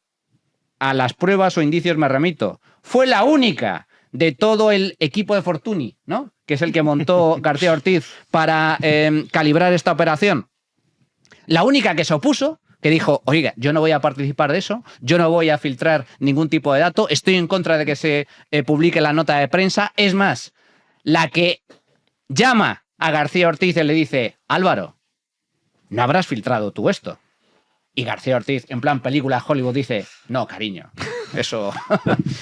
a las pruebas o indicios me remito, fue la única de todo el equipo de Fortuny, ¿no?, que es el que montó García Ortiz para calibrar esta operación. La única que se opuso, que dijo: oiga, yo no voy a participar de eso, yo no voy a filtrar ningún tipo de dato, estoy en contra de que se publique la nota de prensa. Es más, la que llama a García Ortiz y le dice: Álvaro, ¿no habrás filtrado tú esto? Y García Ortiz, en plan película Hollywood, dice: no, cariño, eso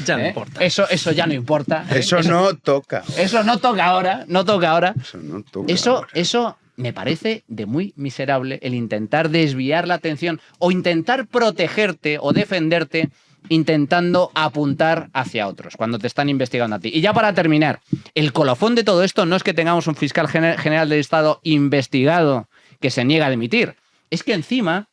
ya no importa. Eso ya no importa. Eso no toca. Eso no toca ahora, no toca ahora. Eso no toca ahora. Eso me parece de muy miserable, el intentar desviar la atención o intentar protegerte o defenderte intentando apuntar hacia otros cuando te están investigando a ti. Y ya para terminar, el colofón de todo esto no es que tengamos un fiscal general del Estado investigado que se niega a dimitir, es que encima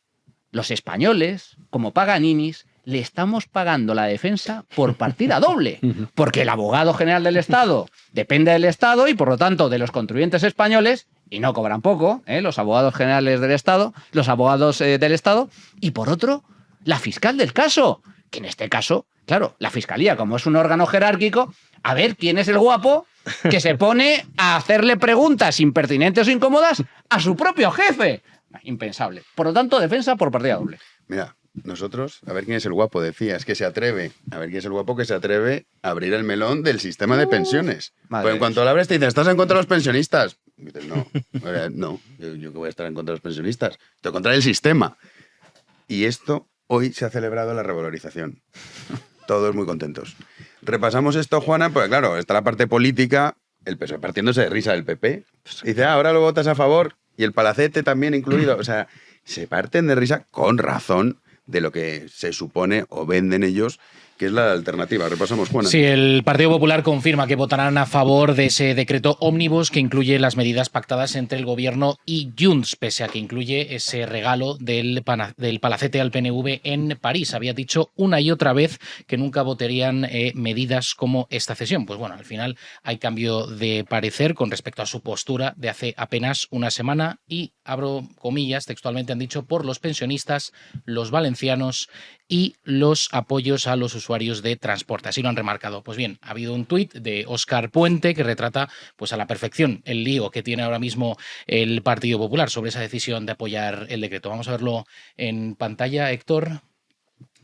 los españoles, como Paganinis, le estamos pagando la defensa por partida doble, porque el abogado general del Estado depende del Estado y, por lo tanto, de los contribuyentes españoles, y no cobran poco, los abogados generales del Estado, los abogados del Estado, y por otro, la fiscal del caso, que en este caso, claro, la Fiscalía, como es un órgano jerárquico, a ver quién es el guapo que se pone a hacerle preguntas impertinentes o incómodas a su propio jefe. Impensable. Por lo tanto, defensa por partida doble. Mira, nosotros, a ver quién es el guapo, decías, que se atreve. A ver quién es el guapo que se atreve a abrir el melón del sistema de pensiones. Pues en cuanto lo abres te dicen: ¿estás en contra de los pensionistas? Y dices: no, yo que voy a estar en contra de los pensionistas. Estoy en contra del sistema. Y esto, hoy se ha celebrado la revalorización. Todos muy contentos. Repasamos esto, Juana, porque claro, está la parte política, el PSOE partiéndose de risa del PP. Dice: ahora lo votas a favor. Y el palacete también incluido. O sea, se parten de risa con razón de lo que se supone o venden ellos que es la alternativa. Repasamos, Juan. Sí, el Partido Popular confirma que votarán a favor de ese decreto ómnibus que incluye las medidas pactadas entre el Gobierno y Junts, pese a que incluye ese regalo del palacete al PNV en París. Había dicho una y otra vez que nunca votarían medidas como esta cesión. Pues bueno, al final hay cambio de parecer con respecto a su postura de hace apenas una semana y, abro comillas, textualmente han dicho, por los pensionistas, los valencianos y los apoyos a los usuarios de transporte. Así lo han remarcado. Pues bien, ha habido un tuit de Óscar Puente que retrata pues a la perfección el lío que tiene ahora mismo el Partido Popular sobre esa decisión de apoyar el decreto. Vamos a verlo en pantalla, Héctor.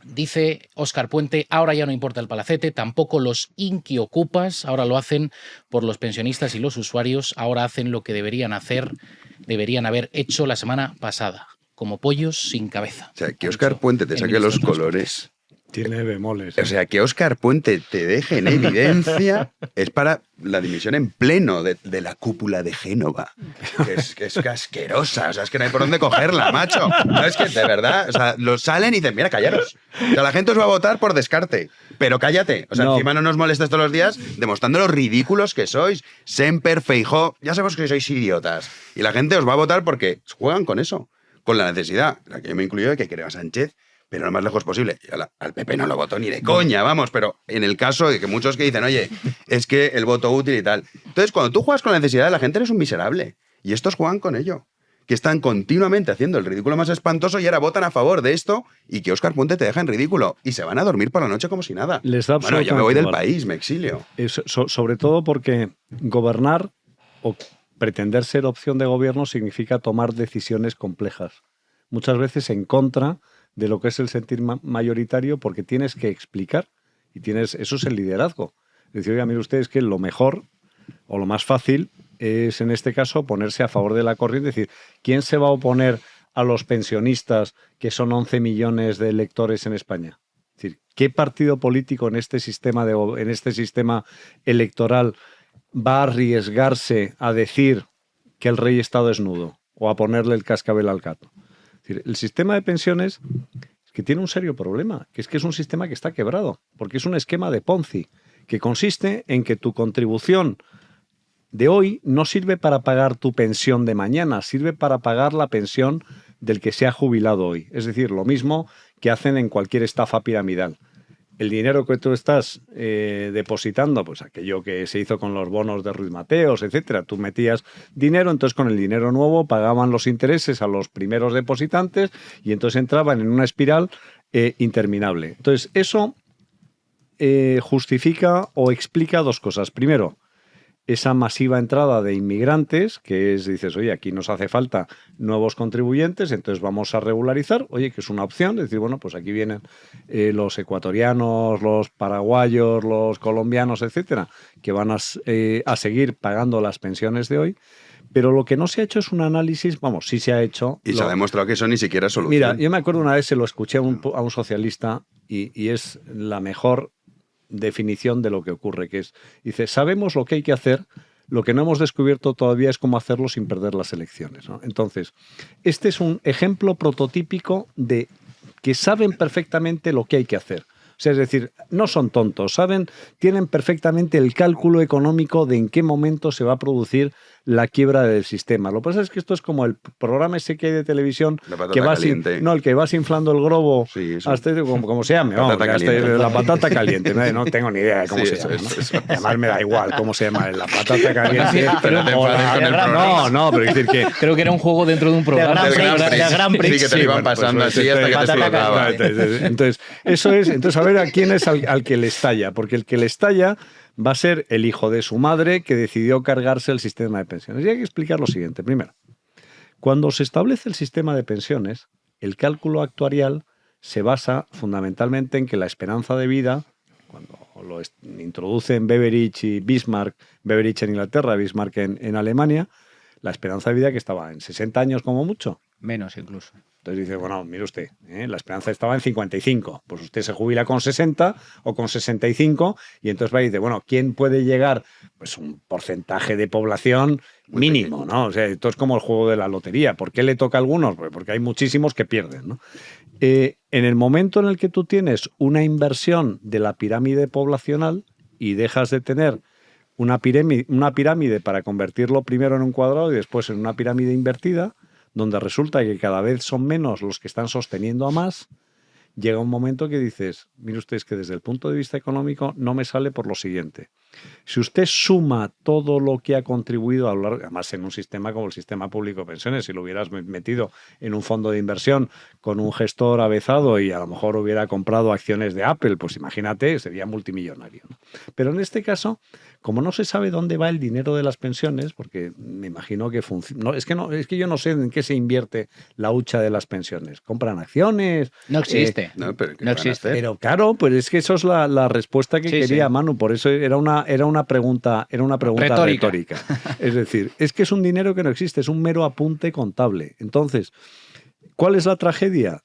Dice Óscar Puente, ahora ya no importa el palacete, tampoco los inquiocupas, ahora lo hacen por los pensionistas y los usuarios, ahora hacen lo que deberían haber hecho la semana pasada, como pollos sin cabeza. O sea, que Óscar Puente te saque los colores. Tiene bemoles. O sea, que Óscar Puente te deje en evidencia es para la dimisión en pleno de la cúpula de Génova. Que es asquerosa. O sea, es que no hay por dónde cogerla, macho. No, es que de verdad, o sea, los salen y dicen, mira, callaros. O sea, la gente os va a votar por descarte. Pero cállate. O sea, encima no nos molestes todos los días demostrando lo ridículos que sois. Semper, Feijóo, ya sabemos que sois idiotas. Y la gente os va a votar porque juegan con eso. Con la necesidad, la que yo me incluyo, de que quiera a Sánchez, pero lo más lejos posible. Al PP no lo votó ni de coña, vamos, pero en el caso de que muchos que dicen, oye, es que el voto útil y tal. Entonces, cuando tú juegas con la necesidad de la gente, eres un miserable. Y estos juegan con ello. Que están continuamente haciendo el ridículo más espantoso y ahora votan a favor de esto y que Óscar Puente te deja en ridículo. Y se van a dormir por la noche como si nada. Bueno, yo me voy del país, me exilio. Sobre todo porque gobernar o pretender ser opción de gobierno significa tomar decisiones complejas. Muchas veces en contra de lo que es el sentir mayoritario, porque tienes que explicar y eso es el liderazgo. Decir, oiga, mire usted, es que lo mejor o lo más fácil es en este caso ponerse a favor de la corriente, es decir, ¿quién se va a oponer a los pensionistas, que son 11 millones de electores en España? Es decir, ¿qué partido político en este sistema electoral va a arriesgarse a decir que el rey está desnudo o a ponerle el cascabel al gato? El sistema de pensiones es que tiene un serio problema, que es un sistema que está quebrado, porque es un esquema de Ponzi, que consiste en que tu contribución de hoy no sirve para pagar tu pensión de mañana, sirve para pagar la pensión del que se ha jubilado hoy. Es decir, lo mismo que hacen en cualquier estafa piramidal. El dinero que tú estás depositando, pues aquello que se hizo con los bonos de Ruiz Mateos, etcétera, tú metías dinero, entonces con el dinero nuevo pagaban los intereses a los primeros depositantes y entonces entraban en una espiral interminable. Entonces, eso justifica o explica dos cosas. Primero, esa masiva entrada de inmigrantes, que es, dices, oye, aquí nos hace falta nuevos contribuyentes, entonces vamos a regularizar, oye, que es una opción, es decir, bueno, pues aquí vienen los ecuatorianos, los paraguayos, los colombianos, etcétera, que van a seguir pagando las pensiones de hoy, pero lo que no se ha hecho es un análisis, vamos, sí se ha hecho. Y se ha demostrado que eso ni siquiera es solución. Mira, yo me acuerdo una vez, se lo escuché a un socialista y es la mejor definición de lo que ocurre, que es, dice, sabemos lo que hay que hacer, lo que no hemos descubierto todavía es cómo hacerlo sin perder las elecciones, ¿no? Entonces, este es un ejemplo prototípico de que saben perfectamente lo que hay que hacer. O sea, es decir, no son tontos, tienen perfectamente el cálculo económico de en qué momento se va a producir la quiebra del sistema. Lo que pasa es que esto es como el programa ese que hay de televisión que el que vas inflando el globo, sí, hasta como se llame, la patata caliente. No tengo ni idea de cómo se llama. ¿No? Además me da igual cómo se llama, la patata caliente. Pero pero decir que creo que era un juego dentro de un programa de Gran Prix. Sí, que te lo iban pasando así hasta que te explotaba. Entonces, eso es. Entonces, a ver a quién es al que le estalla, porque el que le estalla va a ser el hijo de su madre que decidió cargarse el sistema de pensiones. Y hay que explicar lo siguiente. Primero, cuando se establece el sistema de pensiones, el cálculo actuarial se basa fundamentalmente en que la esperanza de vida, cuando lo introducen Beveridge y Bismarck, Beveridge en Inglaterra, Bismarck en Alemania, la esperanza de vida que estaba en 60 años como mucho. Menos incluso. Entonces dice, bueno, mire usted, la esperanza estaba en 55, pues usted se jubila con 60 o con 65 y entonces va y dice, bueno, ¿quién puede llegar? Pues un porcentaje de población mínimo, ¿no? O sea, esto es como el juego de la lotería. ¿Por qué le toca a algunos? Porque hay muchísimos que pierden, ¿no? En el momento en el que tú tienes una inversión de la pirámide poblacional y dejas de tener una pirámide para convertirlo primero en un cuadrado y después en una pirámide invertida, donde resulta que cada vez son menos los que están sosteniendo a más, llega un momento que dices, mire usted, es que desde el punto de vista económico no me sale por lo siguiente. Si usted suma todo lo que ha contribuido a lo largo, además en un sistema como el sistema público de pensiones, si lo hubieras metido en un fondo de inversión con un gestor avezado y a lo mejor hubiera comprado acciones de Apple, pues imagínate, sería multimillonario, ¿no? Pero en este caso, como no se sabe dónde va el dinero de las pensiones, porque me imagino que funciona, es que yo no sé en qué se invierte la hucha de las pensiones. ¿Compran acciones? No existe. No, pero no existe. Pero claro, pues es que eso es la respuesta que quería Manu, por eso era una pregunta retórica. Es decir, es que es un dinero que no existe, es un mero apunte contable. Entonces, ¿cuál es la tragedia?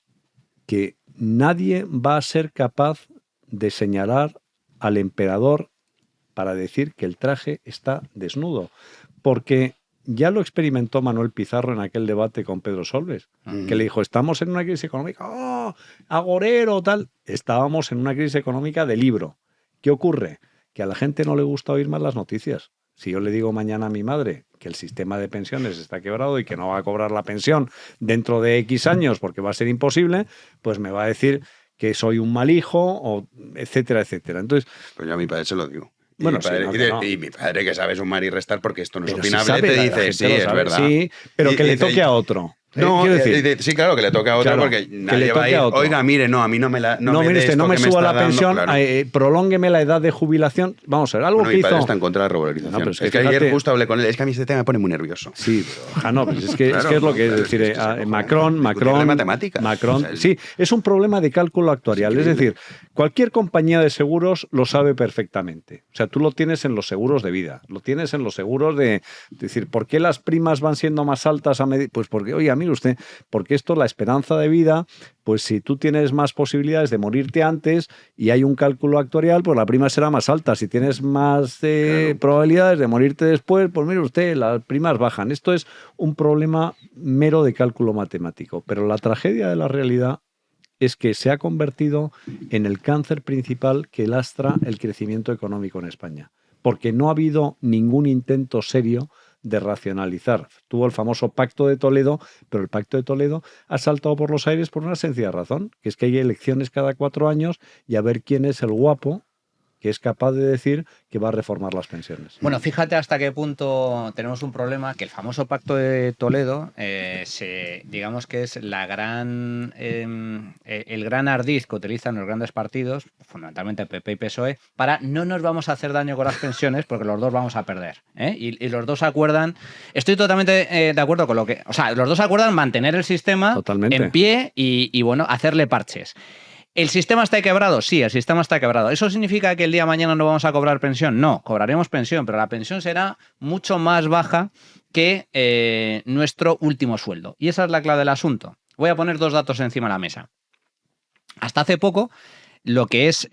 Que nadie va a ser capaz de señalar al emperador para decir que el traje está desnudo, porque ya lo experimentó Manuel Pizarro en aquel debate con Pedro Solbes, que le dijo, estamos en una crisis económica, ¡oh, agorero, tal! Estábamos en una crisis económica de libro. ¿Qué ocurre? Que a la gente no le gusta oír más las noticias. Si yo le digo mañana a mi madre que el sistema de pensiones está quebrado y que no va a cobrar la pensión dentro de X años porque va a ser imposible, pues me va a decir que soy un mal hijo, o etcétera, etcétera. Entonces, pues yo a mi padre se lo digo. Bueno, y mi padre, que sabe sumar y restar porque esto no es pero opinable, si sabe, te dice, sí, es verdad. Sí, pero que le toque a otro. No, sí, claro, que le toque a otro, claro, porque nadie va a ir, oiga, mire, no, a mí no me la... No, mire usted, no me suba la pensión, claro, prolóngueme la edad de jubilación. Vamos a ver, algo que mi hizo... padre está en contra de la regularización. No, pero es que fíjate, ayer justo hablé con él, es que a mí este tema me pone muy nervioso. Sí, pero no, pues es que, claro, es lo que es decir, Macron, matemáticas. Macron, o sea, sí, es un problema de cálculo actuarial, es decir, cualquier compañía de seguros lo sabe perfectamente. O sea, tú lo tienes en los seguros de vida, lo tienes en los seguros de... Es decir, ¿por qué las primas van siendo más altas a medida? Pues porque, oiga, mire usted, porque esto, la esperanza de vida, pues si tú tienes más posibilidades de morirte antes y hay un cálculo actuarial, pues la prima será más alta. Si tienes más probabilidades de morirte después, pues mire usted, las primas bajan. Esto es un problema mero de cálculo matemático. Pero la tragedia de la realidad es que se ha convertido en el cáncer principal que lastra el crecimiento económico en España. Porque no ha habido ningún intento serio de racionalizar. Tuvo el famoso Pacto de Toledo, pero el Pacto de Toledo ha saltado por los aires por una sencilla razón, que es que hay elecciones cada 4 años y a ver quién es el guapo que es capaz de decir que va a reformar las pensiones. Bueno, fíjate hasta qué punto tenemos un problema, que el famoso Pacto de Toledo, digamos que es el gran ardid que utilizan los grandes partidos, fundamentalmente PP y PSOE, para no nos vamos a hacer daño con las pensiones porque los dos vamos a perder. Y los dos acuerdan, estoy totalmente de acuerdo con lo que... O sea, los dos acuerdan mantener el sistema totalmente en pie y bueno, hacerle parches. ¿El sistema está quebrado? Sí, el sistema está quebrado. ¿Eso significa que el día de mañana no vamos a cobrar pensión? No, cobraremos pensión, pero la pensión será mucho más baja que nuestro último sueldo. Y esa es la clave del asunto. Voy a poner 2 datos encima de la mesa. Hasta hace poco, lo que es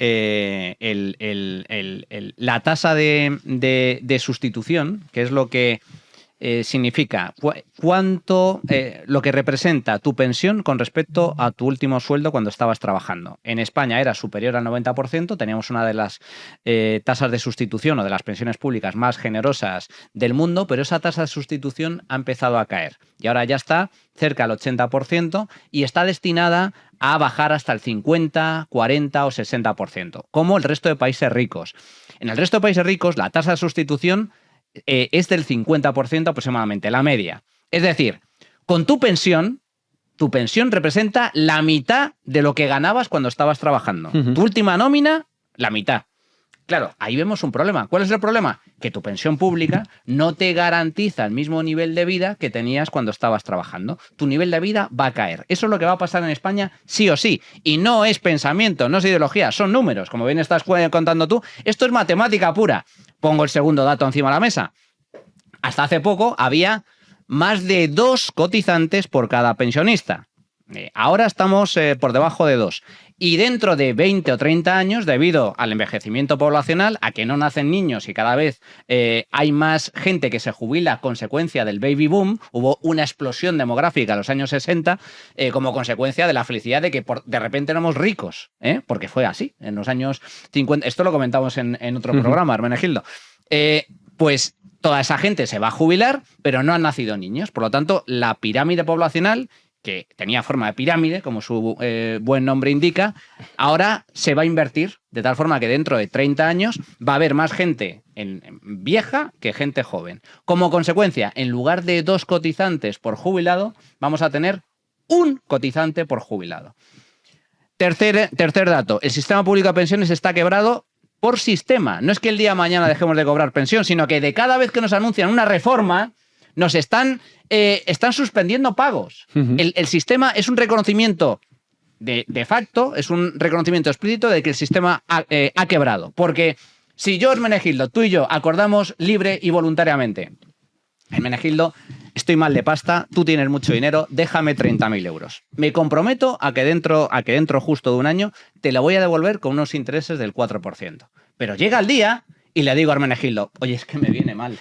la tasa de sustitución, que es lo que... significa cuánto lo que representa tu pensión con respecto a tu último sueldo cuando estabas trabajando. En España era superior al 90%, teníamos una de las tasas de sustitución o de las pensiones públicas más generosas del mundo, pero esa tasa de sustitución ha empezado a caer y ahora ya está cerca del 80% y está destinada a bajar hasta el 50, 40 o 60%, como el resto de países ricos. En el resto de países ricos la tasa de sustitución es del 50% aproximadamente, la media. Es decir, con tu pensión representa la mitad de lo que ganabas cuando estabas trabajando. Tu última nómina, la mitad. Claro, ahí vemos un problema. ¿Cuál es el problema? Que tu pensión pública no te garantiza el mismo nivel de vida que tenías cuando estabas trabajando. Tu nivel de vida va a caer. Eso es lo que va a pasar en España sí o sí. Y no es pensamiento, no es ideología, son números. Como bien estás contando tú, esto es matemática pura. Pongo el segundo dato encima de la mesa. Hasta hace poco había más de 2 cotizantes por cada pensionista. Ahora estamos por debajo de 2. Y dentro de 20 o 30 años, debido al envejecimiento poblacional, a que no nacen niños y cada vez hay más gente que se jubila a consecuencia del baby boom, hubo una explosión demográfica en los años 60 como consecuencia de la felicidad de que de repente éramos ricos, porque fue así en los años 50. Esto lo comentamos en otro programa, Hermenegildo. Pues toda esa gente se va a jubilar, pero no han nacido niños. Por lo tanto, la pirámide poblacional, que tenía forma de pirámide, como su buen nombre indica, ahora se va a invertir, de tal forma que dentro de 30 años va a haber más gente vieja que gente joven. Como consecuencia, en lugar de 2 cotizantes por jubilado, vamos a tener 1 cotizante por jubilado. Tercer dato, el sistema público de pensiones está quebrado por sistema. No es que el día de mañana dejemos de cobrar pensión, sino que de cada vez que nos anuncian una reforma, nos están suspendiendo pagos. El sistema es un reconocimiento de facto, es un reconocimiento explícito de que el sistema ha quebrado. Porque si yo, Hermenegildo, tú y yo acordamos libre y voluntariamente, Hermenegildo, estoy mal de pasta, tú tienes mucho dinero, déjame 30.000 euros. Me comprometo a que dentro justo de un año te lo voy a devolver con unos intereses del 4%. Pero llega el día y le digo a Hermenegildo, oye, es que me viene mal.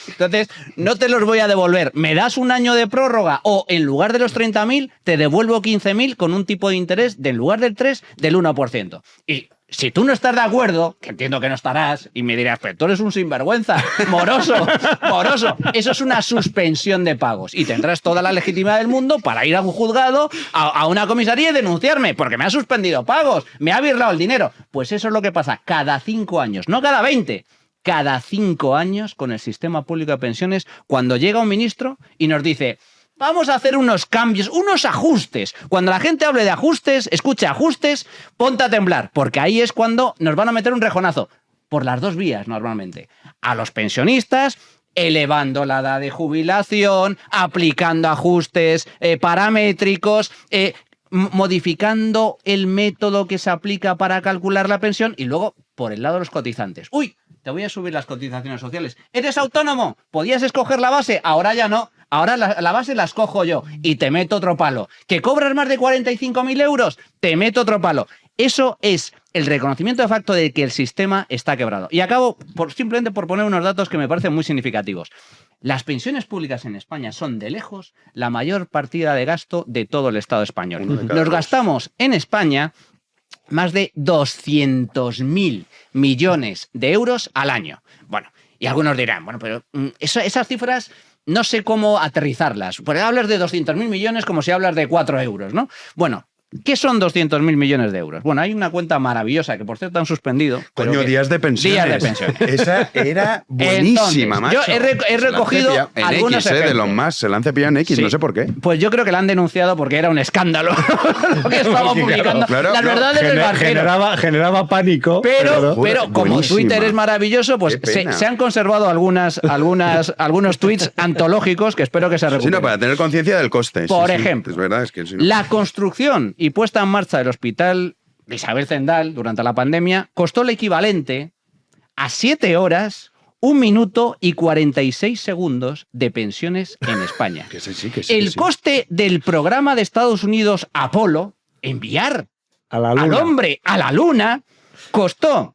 Entonces, no te los voy a devolver. ¿Me das un año de prórroga? O en lugar de los 30.000, te devuelvo 15.000 con un tipo de interés en lugar del 3, del 1%. Y si tú no estás de acuerdo, que entiendo que no estarás, y me dirás, pero tú eres un sinvergüenza, moroso. Eso es una suspensión de pagos. Y tendrás toda la legitimidad del mundo para ir a un juzgado, a una comisaría y denunciarme, porque me ha suspendido pagos, me ha birlado el dinero. Pues eso es lo que pasa cada 5 años, no cada 20. Cada 5 años con el sistema público de pensiones, cuando llega un ministro y nos dice, vamos a hacer unos cambios, unos ajustes. Cuando la gente hable de ajustes, escuche ajustes, ponte a temblar, porque ahí es cuando nos van a meter un rejonazo. Por las 2 vías, normalmente. A los pensionistas, elevando la edad de jubilación, aplicando ajustes paramétricos, modificando el método que se aplica para calcular la pensión, y luego, por el lado de los cotizantes. ¡Uy! Te voy a subir las cotizaciones sociales. ¿Eres autónomo? ¿Podías escoger la base? Ahora ya no. Ahora la base la escojo yo y te meto otro palo. ¿Que cobras más de 45.000 euros? Te meto otro palo. Eso es el reconocimiento de facto de que el sistema está quebrado. Y acabo simplemente por poner unos datos que me parecen muy significativos. Las pensiones públicas en España son de lejos la mayor partida de gasto de todo el Estado español. Nos gastamos en España más de 200.000 millones de euros al año. Bueno, y algunos dirán, bueno, pero esas cifras no sé cómo aterrizarlas. Porque hablas de 200.000 millones como si hablas de 4 euros, ¿no? Bueno, ¿qué son 200.000 millones de euros? Bueno, hay una cuenta maravillosa que por cierto han suspendido. Coño, días de pensiones. Días de pensiones. Esa era buenísima, macho. Yo he recogido algunos ejemplos. De los más, se la han cepillado en X, sí. No sé por qué. Pues yo creo que la han denunciado porque era un escándalo lo que estaba publicando. Claro, las verdades del barquero. Generaba pánico. Pero como buenísima. Twitter es maravilloso, pues se han conservado algunos tweets antológicos que espero que se recuperen. Sí, no, para tener conciencia del coste. Por ejemplo, es verdad, es que si no... la construcción y puesta en marcha del hospital de Isabel Zendal durante la pandemia costó el equivalente a 7 horas, 1 minuto y 46 segundos de pensiones en España. El coste del programa de Estados Unidos Apolo, enviar al hombre a la luna, costó,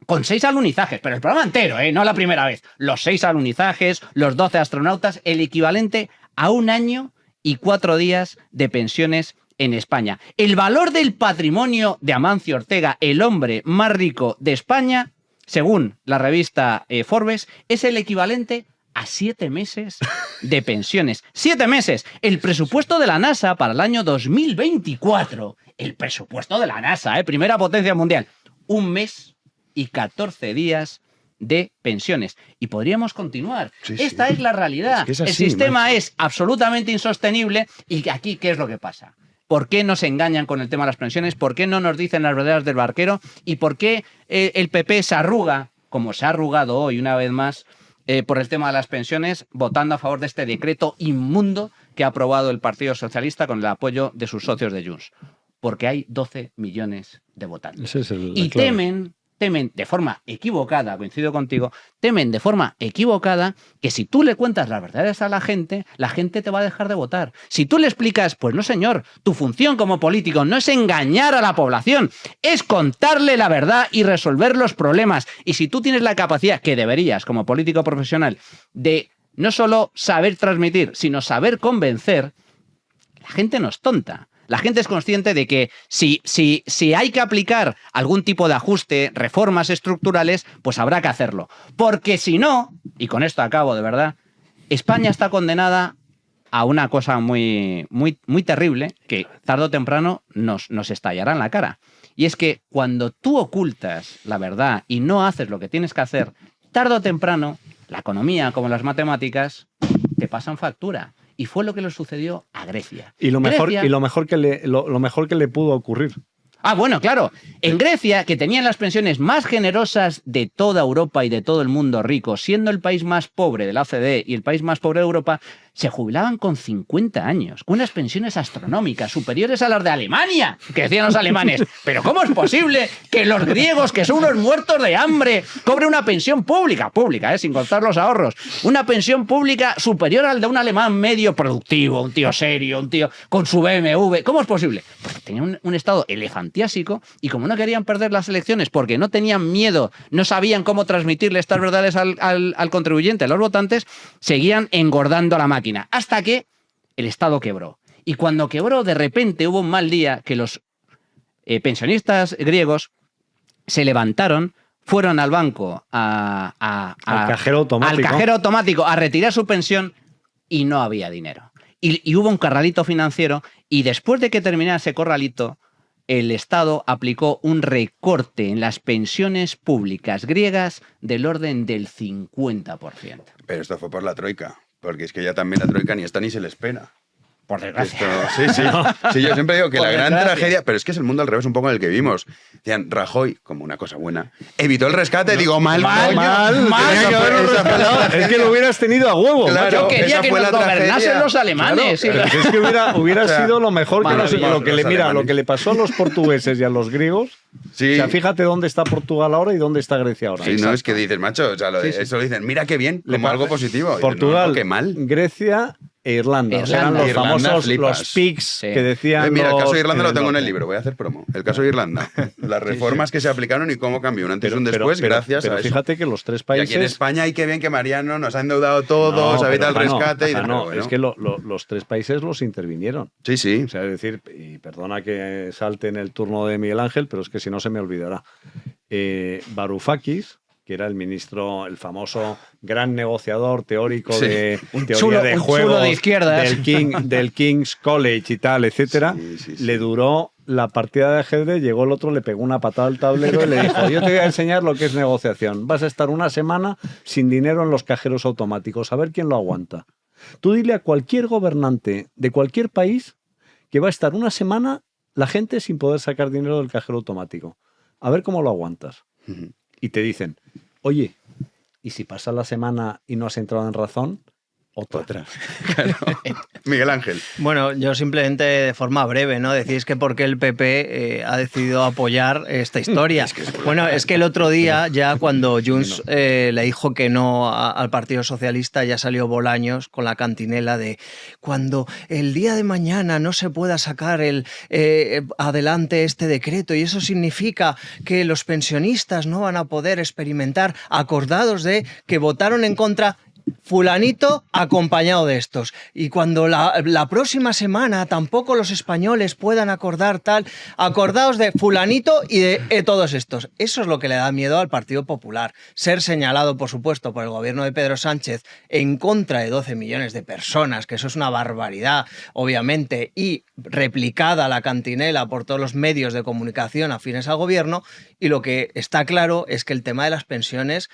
con 6 alunizajes, pero el programa entero, no la primera vez, los 6 alunizajes, los 12 astronautas, el equivalente a 1 año y 4 días de pensiones en España. El valor del patrimonio de Amancio Ortega, el hombre más rico de España, según la revista Forbes, es el equivalente a 7 meses de pensiones. 7 meses. El presupuesto de la NASA para el año 2024. El presupuesto de la NASA, primera potencia mundial. 1 mes y 14 días de pensiones. Y podríamos continuar. Esta es la realidad. Es así, el sistema es absolutamente insostenible. Y aquí, ¿qué es lo que pasa? ¿Por qué nos engañan con el tema de las pensiones? ¿Por qué no nos dicen las verdades del barquero? ¿Y por qué el PP se arruga, como se ha arrugado hoy una vez más, por el tema de las pensiones, votando a favor de este decreto inmundo que ha aprobado el Partido Socialista con el apoyo de sus socios de Junts? Porque hay 12 millones de votantes. Y temen temen de forma equivocada, coincido contigo, temen de forma equivocada que si tú le cuentas las verdades a la gente te va a dejar de votar. Si tú le explicas, pues no señor, tu función como político no es engañar a la población, es contarle la verdad y resolver los problemas. Y si tú tienes la capacidad, que deberías como político profesional, de no solo saber transmitir, sino saber convencer, la gente no es tonta. La gente es consciente de que si hay que aplicar algún tipo de ajuste, reformas estructurales, pues habrá que hacerlo. Porque si no, y con esto acabo de verdad, España está condenada a una cosa muy, muy, muy terrible que tarde o temprano nos estallará en la cara. Y es que cuando tú ocultas la verdad y no haces lo que tienes que hacer, tarde o temprano, la economía como las matemáticas te pasan factura. Y fue lo que le sucedió a Grecia. Y lo mejor que le pudo ocurrir. Ah, bueno, claro. En Grecia, que tenían las pensiones más generosas de toda Europa y de todo el mundo rico, siendo el país más pobre de la OCDE y el país más pobre de Europa, se jubilaban con 50 años, con unas pensiones astronómicas, superiores a las de Alemania, que decían los alemanes. Pero ¿cómo es posible que los griegos, que son unos muertos de hambre, cobren una pensión pública, sin contar los ahorros, una pensión pública superior al de un alemán medio productivo, un tío serio, un tío con su BMW? ¿Cómo es posible? Porque tenían un estado elefantiásico y como no querían perder las elecciones porque no tenían miedo, no sabían cómo transmitirle estas verdades al contribuyente, a los votantes, seguían engordando la máquina. Hasta que el Estado quebró. Y cuando quebró, de repente hubo un mal día que los pensionistas griegos se levantaron, fueron al banco, al cajero automático a retirar su pensión y no había dinero. Y hubo un corralito financiero y después de que terminara ese corralito, el Estado aplicó un recorte en las pensiones públicas griegas del orden del 50%. Pero esto fue por la Troika. Porque es que ya también la Troika ni está ni se le espera. Por desgracia. Sí, yo siempre digo que la gran tragedia, pero es que es el mundo al revés un poco en el que vivimos. Decían, Rajoy, como una cosa buena, evitó el rescate, digo, mal. Es que lo hubieras tenido a huevo. Claro, yo quería que nos gobernasen los alemanes. Claro, es que hubiera sido lo mejor lo que le pasó a los portugueses y a los griegos. Sí. O sea, fíjate dónde está Portugal ahora y dónde está Grecia ahora. Sí, no, es que dices, macho, o sea, eso lo dicen, mira qué bien, como algo positivo. Portugal, qué mal. Grecia e Irlanda. Eran los famosos los PIGs que decían. Mira, el caso de Irlanda lo tengo en el libro, voy a hacer promo. El caso de Irlanda. Las reformas que se aplicaron y cómo cambió un antes y un después gracias a eso. Fíjate que los tres países. Y aquí en España hay que bien que Mariano nos ha endeudado todos, evita el rescate. Es que los tres países los intervinieron. Sí. O sea, es decir, y perdona que salte en el turno de Miguel Ángel, pero es que si no se me olvidará. Varoufakis, que era el ministro, el famoso gran negociador teórico de teoría de juegos de izquierdas. del King's College y tal, etcétera, le duró la partida de ajedrez, llegó el otro, le pegó una patada al tablero y le dijo, yo te voy a enseñar lo que es negociación. Vas a estar una semana sin dinero en los cajeros automáticos, a ver quién lo aguanta. Tú dile a cualquier gobernante de cualquier país que va a estar una semana la gente sin poder sacar dinero del cajero automático. A ver cómo lo aguantas. Y te dicen, oye, ¿y si pasa la semana y no has entrado en razón? Otra. Claro. Miguel Ángel. Bueno, yo simplemente de forma breve, ¿no? Decís que por qué el PP ha decidido apoyar esta historia. Es que el otro día, ya cuando Junts le dijo que no al Partido Socialista, ya salió Bolaños con la cantinela de cuando el día de mañana no se pueda sacar adelante este decreto y eso significa que los pensionistas no van a poder experimentar, acordados de que votaron en contra fulanito acompañado de estos. Y cuando la próxima semana tampoco los españoles puedan acordar tal, acordados de fulanito y de todos estos. Eso es lo que le da miedo al Partido Popular. Ser señalado, por supuesto, por el gobierno de Pedro Sánchez en contra de 12 millones de personas, que eso es una barbaridad, obviamente, y replicada la cantinela por todos los medios de comunicación afines al gobierno. Y lo que está claro es que el tema de las pensiones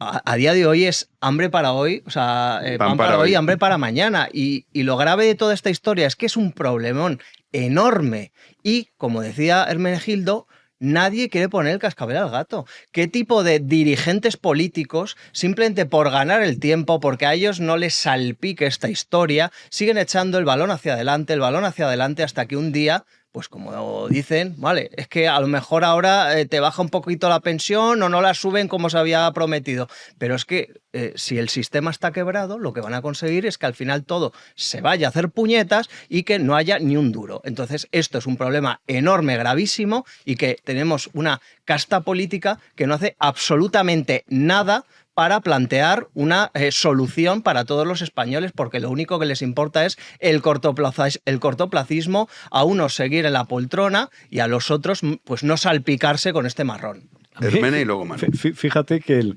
a día de hoy es hambre para hoy, o sea, pan para hoy, hambre para mañana. Y lo grave de toda esta historia es que es un problemón enorme. Y, como decía Hermenegildo, nadie quiere poner el cascabel al gato. ¿Qué tipo de dirigentes políticos, simplemente por ganar el tiempo, porque a ellos no les salpique esta historia, siguen echando el balón hacia adelante, hasta que un día pues como dicen, vale, es que a lo mejor ahora te baja un poquito la pensión o no la suben como se había prometido, pero es que si el sistema está quebrado, lo que van a conseguir es que al final todo se vaya a hacer puñetas y que no haya ni un duro. Entonces esto es un problema enorme, gravísimo, y que tenemos una casta política que no hace absolutamente nada para plantear una solución para todos los españoles, porque lo único que les importa es el cortoplacismo, a unos seguir en la poltrona y a los otros pues no salpicarse con este marrón. Hermene y luego Manu. Fíjate que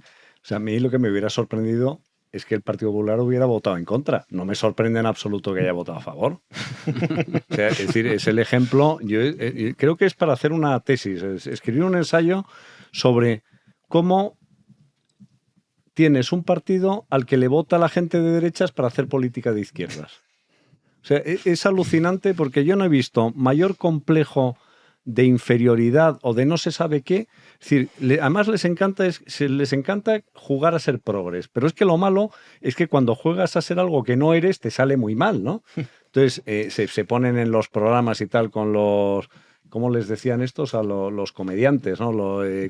a mí lo que me hubiera sorprendido es que el Partido Popular hubiera votado en contra. No me sorprende en absoluto que haya votado a favor. O sea, es decir, es el ejemplo. Yo creo que es para hacer una tesis, escribir un ensayo sobre cómo tienes un partido al que le vota la gente de derechas para hacer política de izquierdas. O sea, es alucinante porque yo no he visto mayor complejo de inferioridad o de no se sabe qué. Es decir, además les encanta jugar a ser progres, pero es que lo malo es que cuando juegas a ser algo que no eres te sale muy mal, ¿no? Entonces se ponen en los programas y tal con los... ¿Cómo les decían estos a los comediantes, ¿no?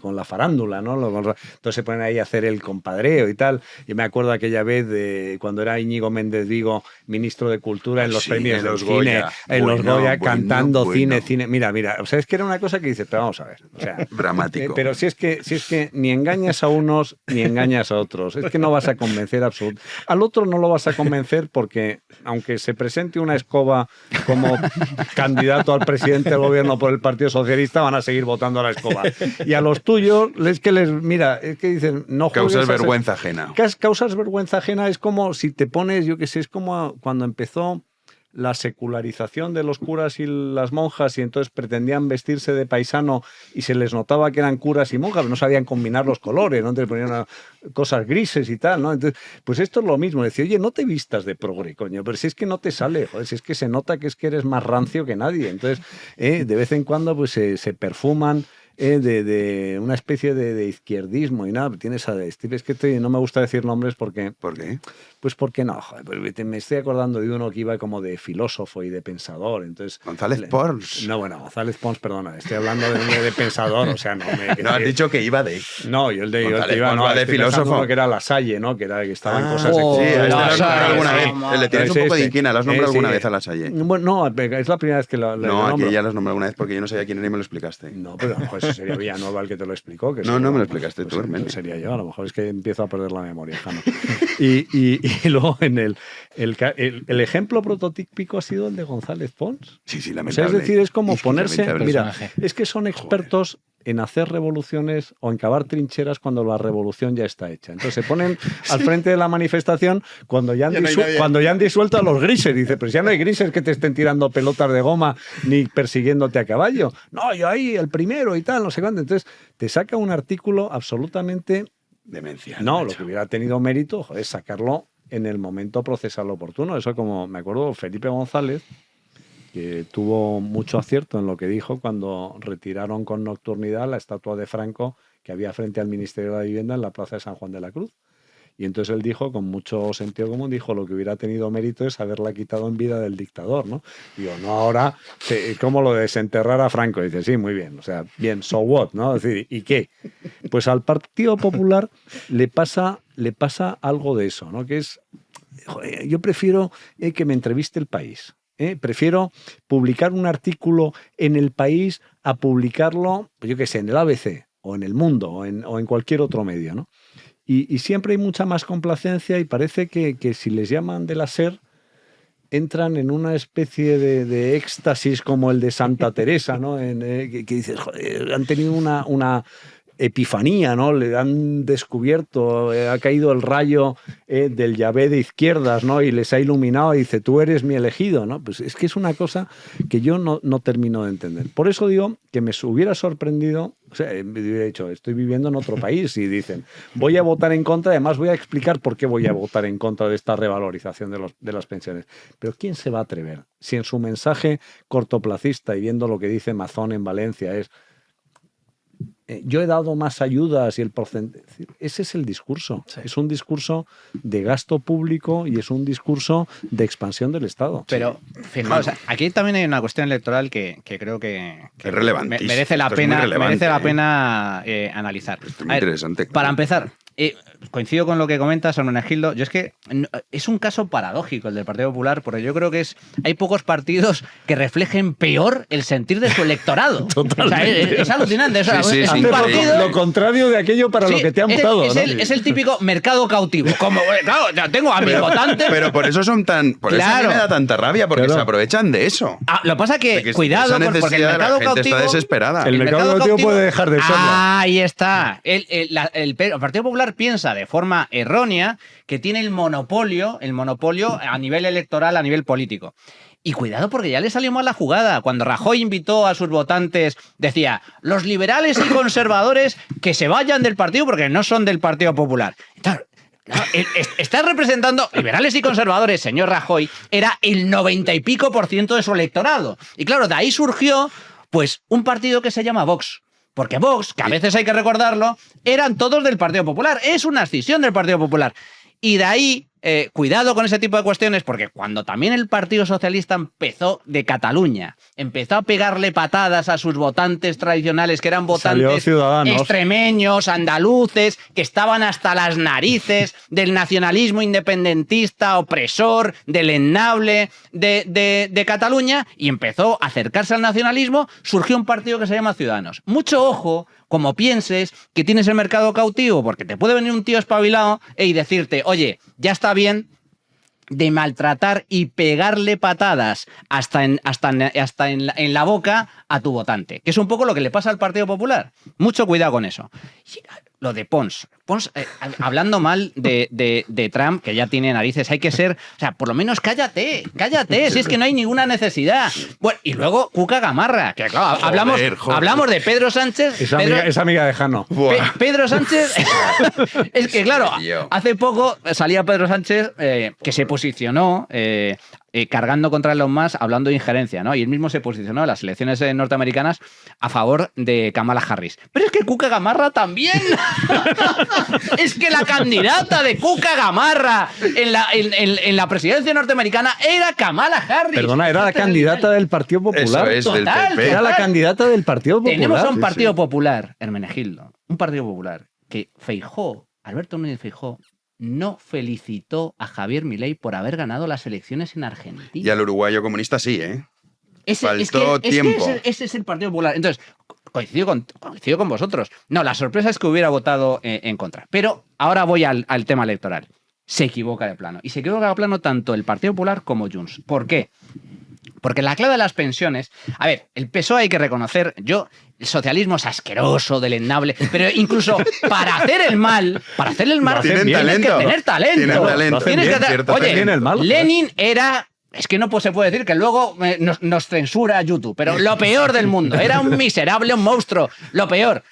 Con la farándula, ¿no? Entonces se ponen ahí a hacer el compadreo y tal. Y me acuerdo aquella vez de cuando era Íñigo Méndez Vigo, ministro de Cultura, en los premios del cine, en los Goya, cantando cine. Mira, o sea, es que era una cosa que dices, pero vamos a ver. O sea, dramático. Pero si es que ni engañas a unos ni engañas a otros. Es que no vas a convencer absolutamente. Al otro no lo vas a convencer porque, aunque se presente una escoba como candidato al presidente del gobierno por el Partido Socialista, van a seguir votando a la escoba. Y a los tuyos, es que dicen, no juegues. Causas vergüenza ajena. Causas vergüenza ajena es como si te pones, yo qué sé, es como cuando empezó la secularización de los curas y las monjas y entonces pretendían vestirse de paisano y se les notaba que eran curas y monjas, no sabían combinar los colores, ¿no? Entonces ponían cosas grises y tal, ¿no? Entonces, pues esto es lo mismo, decir, oye, no te vistas de progre, coño, pero si es que no te sale, joder, si es que se nota que eres más rancio que nadie. Entonces, de vez en cuando pues se perfuman de una especie de izquierdismo y nada. Tienes a Steve, es que no me gusta decir nombres porque... ¿Por qué? Pues porque no, joder, me estoy acordando de uno que iba como de filósofo y de pensador, entonces... González Pons. No, bueno, González Pons, perdona, estoy hablando de pensador, o sea, no me... No, has dicho que iba de... No, yo el que iba no, de filósofo. Que era La Salle, ¿no? Que estaba en cosas... Sí, lo has nombrado alguna vez. Le tienes un poco de inquina, ¿lo has nombrado alguna vez a La Salle? Bueno, no, es la primera vez que lo no, aquí ya lo has nombrado alguna vez porque yo no sabía quién era y me lo explicaste. No, pero a lo mejor eso sería Villanueva el que te lo explicó. Que no me lo explicaste tú, hermano. Sería yo, a lo mejor es que empiezo a perder la memoria, Jano. Y luego en el ejemplo prototípico ha sido el de González Pons. Sí, lamentable. O sea, es decir, es como ponerse... Mira, es que son expertos en hacer revoluciones o en cavar trincheras cuando la revolución ya está hecha. Entonces se ponen al frente de la manifestación cuando ya han disuelto a los grises. Dice, pero ya no hay grises que te estén tirando pelotas de goma ni persiguiéndote a caballo. No, yo ahí el primero y tal, no sé cuánto. Entonces te saca un artículo absolutamente... demencial. No, lo que hubiera tenido mérito es sacarlo en el momento procesal oportuno. Eso, como me acuerdo, Felipe González, que tuvo mucho acierto en lo que dijo cuando retiraron con nocturnidad la estatua de Franco que había frente al Ministerio de la Vivienda en la Plaza de San Juan de la Cruz. Y entonces él dijo, con mucho sentido común, dijo, lo que hubiera tenido mérito es haberla quitado en vida del dictador, ¿no? Digo, no ahora, ¿cómo lo de desenterrar a Franco? Y dice, sí, muy bien, o sea, bien, so what, ¿no? Es decir, ¿y qué? Pues al Partido Popular le pasa algo de eso, ¿no? Que es, joder, yo prefiero que me entreviste El País. Prefiero publicar un artículo en El País a publicarlo, pues yo qué sé, en el ABC o en El Mundo o en cualquier otro medio, ¿no? Y siempre hay mucha más complacencia y parece que si les llaman de la SER entran en una especie de éxtasis como el de Santa Teresa, ¿no? Que dices, joder, han tenido una epifanía, ¿no? Le han descubierto, ha caído el rayo del Yahvé de izquierdas, ¿no? Y les ha iluminado y dice, tú eres mi elegido, ¿no? Pues es que es una cosa que yo no termino de entender. Por eso digo que me hubiera sorprendido, o sea, me hubiera dicho, estoy viviendo en otro país y dicen, voy a votar en contra, además voy a explicar por qué voy a votar en contra de esta revalorización de las pensiones. Pero ¿quién se va a atrever? Si en su mensaje cortoplacista y viendo lo que dice Mazón en Valencia es yo he dado más ayudas y el porcentaje. Ese es el discurso. Sí. Es un discurso de gasto público y es un discurso de expansión del Estado. Pero, fijaos, aquí también hay una cuestión electoral que creo que es relevante. Merece la pena analizar. Es muy interesante. Para empezar, coincido con lo que comentas, Hermenegildo. Yo es que es un caso paradójico el del Partido Popular, porque yo creo que hay pocos partidos que reflejen peor el sentir de su electorado. Totalmente. O sea, es alucinante. O sea, sí, es un partido... Lo contrario de aquello para lo que te han votado. Es el típico mercado cautivo. Como, claro, ya tengo a mis votantes. Pero por eso son tan... Por eso a mí me da tanta rabia, porque se aprovechan de eso. Lo que pasa es que, cuidado, porque el mercado cautivo... está desesperada. El mercado cautivo puede dejar de serlo. Ahí está. El Partido Popular piensa de forma errónea que tiene el monopolio a nivel electoral, a nivel político. Y cuidado, porque ya le salió mal la jugada. Cuando Rajoy invitó a sus votantes, decía, los liberales y conservadores que se vayan del partido porque no son del Partido Popular. Claro, está representando liberales y conservadores, señor Rajoy, era el 90 y pico % de su electorado. Y claro, de ahí surgió pues un partido que se llama Vox. Porque Vox, que a veces hay que recordarlo, eran todos del Partido Popular. Es una escisión del Partido Popular. Y de ahí, cuidado con ese tipo de cuestiones, porque cuando también el Partido Socialista empezó de Cataluña, empezó a pegarle patadas a sus votantes tradicionales, que eran votantes extremeños, andaluces, que estaban hasta las narices del nacionalismo independentista, opresor, deleznable de Cataluña, y empezó a acercarse al nacionalismo, surgió un partido que se llama Ciudadanos. Mucho ojo, como pienses que tienes el mercado cautivo, porque te puede venir un tío espabilado y decirte, oye, ya está bien de maltratar y pegarle patadas hasta en la boca a tu votante, que es un poco lo que le pasa al Partido Popular. Mucho cuidado con eso. Lo de Pons, hablando mal de Trump, que ya tiene narices, hay que ser, o sea, por lo menos cállate, si es que no hay ninguna necesidad. Bueno, y luego Cuca Gamarra, que claro, hablamos de Pedro Sánchez. Es amiga de Jano. Pedro Sánchez, es que claro, hace poco salía Pedro Sánchez que se posicionó cargando contra Elon Musk, hablando de injerencia, ¿no? Y él mismo se posicionó en las elecciones norteamericanas a favor de Kamala Harris. Pero es que Cuca Gamarra también. Es que la candidata de Cuca Gamarra en la presidencia norteamericana era Kamala Harris. Perdona, era la candidata del Partido Popular. Eso es, del PP. Era la candidata del Partido Popular. Tenemos un Partido Popular, Hermenegildo, un Partido Popular que Alberto Núñez Feijóo, no felicitó a Javier Milei por haber ganado las elecciones en Argentina. Y al uruguayo comunista sí, ¿eh? Faltó tiempo. Ese es el Partido Popular. Entonces, coincido con vosotros. No, la sorpresa es que hubiera votado en contra. Pero ahora voy al tema electoral. Se equivoca de plano. Y se equivoca de plano tanto el Partido Popular como Junts. ¿Por qué? Porque la clave de las pensiones... A ver, el PSOE hay que reconocer... El socialismo es asqueroso, deleznable, pero incluso para hacer el mal tienes que tener talento. Oye, Lenin era... Es que no se puede decir que luego nos censura YouTube, pero lo peor del mundo. Era un miserable, un monstruo, lo peor.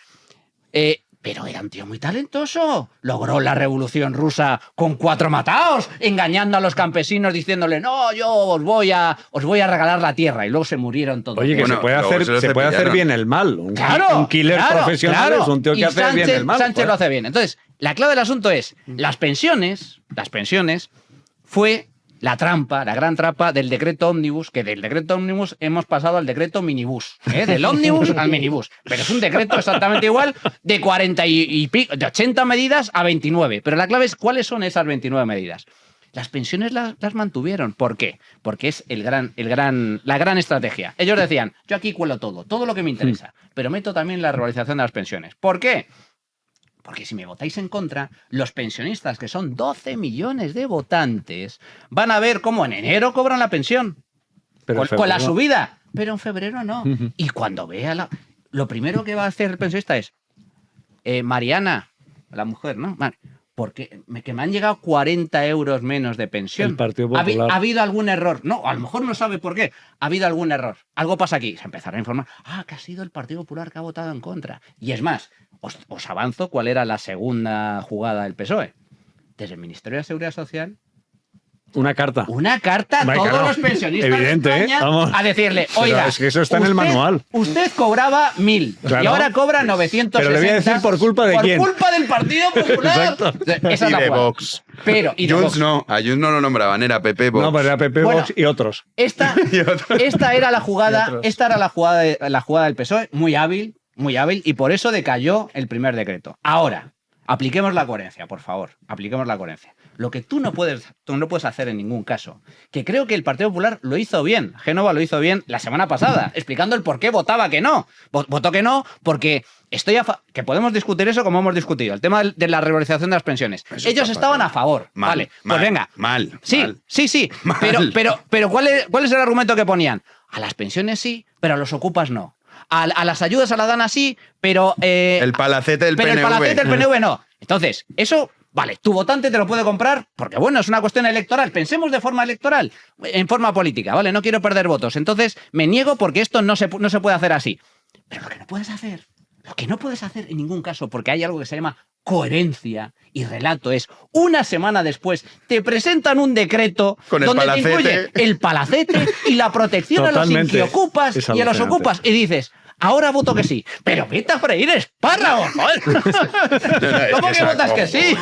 Pero era un tío muy talentoso. Logró la revolución rusa con 4 mataos, engañando a los campesinos, diciéndole, no, yo os voy a regalar la tierra. Y luego se murieron todos. Oye, que se puede hacer bien el mal. Un killer profesional es un tío que hace bien el mal. Sánchez lo hace bien. Entonces, la clave del asunto es, las pensiones fue la gran trampa del decreto ómnibus, que del decreto ómnibus hemos pasado al decreto minibús, del ómnibus al minibús. Pero es un decreto exactamente igual de 40 y pico, de 80 medidas a 29. Pero la clave es, ¿cuáles son esas 29 medidas? Las pensiones las mantuvieron. ¿Por qué? Porque es la gran estrategia. Ellos decían, yo aquí cuelo todo lo que me interesa, pero meto también la revalorización de las pensiones. ¿Por qué? Porque si me votáis en contra, los pensionistas, que son 12 millones de votantes, van a ver cómo en enero cobran la pensión. Con la subida. Pero en febrero no. Y cuando vea lo primero que va a hacer el pensionista es, Mariana, la mujer, ¿no? Porque que me han llegado 40 euros menos de pensión. El Partido Popular. ¿Ha habido algún error? No, a lo mejor no sabe por qué. Ha habido algún error. Algo pasa aquí. Se empezará a informar. Que ha sido el Partido Popular que ha votado en contra. Y es más, os avanzo cuál era la segunda jugada del PSOE. Desde el Ministerio de Seguridad Social Una carta. Una carta a Vale, todos claro. los pensionistas Evidente, de España vamos. a decirle, Pero oiga, es que eso está en el manual. Usted cobraba 1.000 Claro. y ahora cobra 960. Pero le voy a decir por culpa de quién. Por culpa del Partido Popular. Exacto. Esa es Y la de jugada. Vox. Pero, y de Junts Vox. no, a Junts no lo nombraban, era PP Vox. No, pero era PP, Bueno. Vox y otros. Esta era la jugada, esta era la jugada del PSOE, muy hábil, y por eso decayó el primer decreto. Ahora, apliquemos la coherencia, por favor, apliquemos la coherencia. Lo que tú no puedes hacer en ningún caso, que creo que el Partido Popular lo hizo bien, Génova lo hizo bien la semana pasada, explicando el por qué votaba que no. Votó que no porque que podemos discutir eso como hemos discutido, el tema de la revalorización de las pensiones. Ellos estaban a favor. Mal, vale, mal, pues venga. mal. Sí, mal. sí. Mal. Pero ¿cuál es el argumento que ponían? A las pensiones sí, pero a los ocupas no. A las ayudas a la DANA sí, pero... el palacete del pero PNV. el palacete del PNV no. Entonces, eso... Vale, tu votante te lo puede comprar porque, bueno, es una cuestión electoral. Pensemos de forma electoral, en forma política, ¿vale? No quiero perder votos. Entonces, me niego porque esto no se puede hacer así. Pero lo que no puedes hacer en ningún caso, porque hay algo que se llama coherencia y relato, es una semana después te presentan un decreto con el donde palacete. te incluye el palacete y la protección Totalmente. a los inquiocupas Es y a los alucinante. ocupas. Y dices... Ahora voto que sí. Pero vete a freír espárragos, joder. ¿Cómo que votas que sí?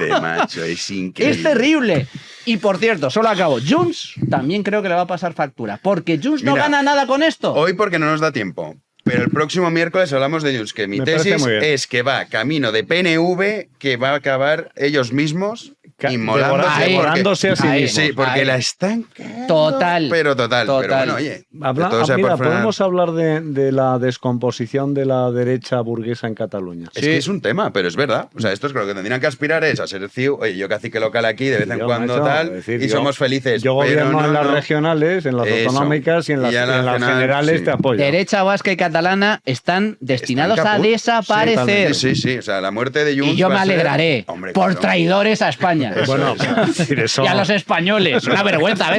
Macho, es increíble. Es terrible. Y por cierto, solo acabo. Junts también creo que le va a pasar factura. Porque Junts no Mira, gana nada con esto. Hoy porque no nos da tiempo. Pero el próximo miércoles hablamos de Junts, que mi Me parece tesis muy bien. es que va camino de PNV, que va a acabar ellos mismos inmolándose. devorándose a sí porque, mismos. sí, porque Ahí. la están cagando, Total. Pero total. Pero Total. bueno, oye, que todo sea Mira, por frenar. podemos hablar de la descomposición de la derecha burguesa en Cataluña. Es que es un tema, pero es verdad. O sea, esto es lo que tendrían que aspirar es a ser CIU. Oye, yo cacique local aquí, de vez en Yo, cuando macho, tal, es decir, y yo- somos felices. Yo pero gobierno no, en las no. regionales, en las Eso. autonómicas y en las, ya en las nacional, generales sí. te apoyo. Derecha vasca y catalana están destinados Están a caput. desaparecer. Sí. O sea, la muerte de Junts Y yo va me a ser- alegraré Hombre, por claro. traidores a España. Bueno, es decir, eso- Y a los españoles. Una vergüenza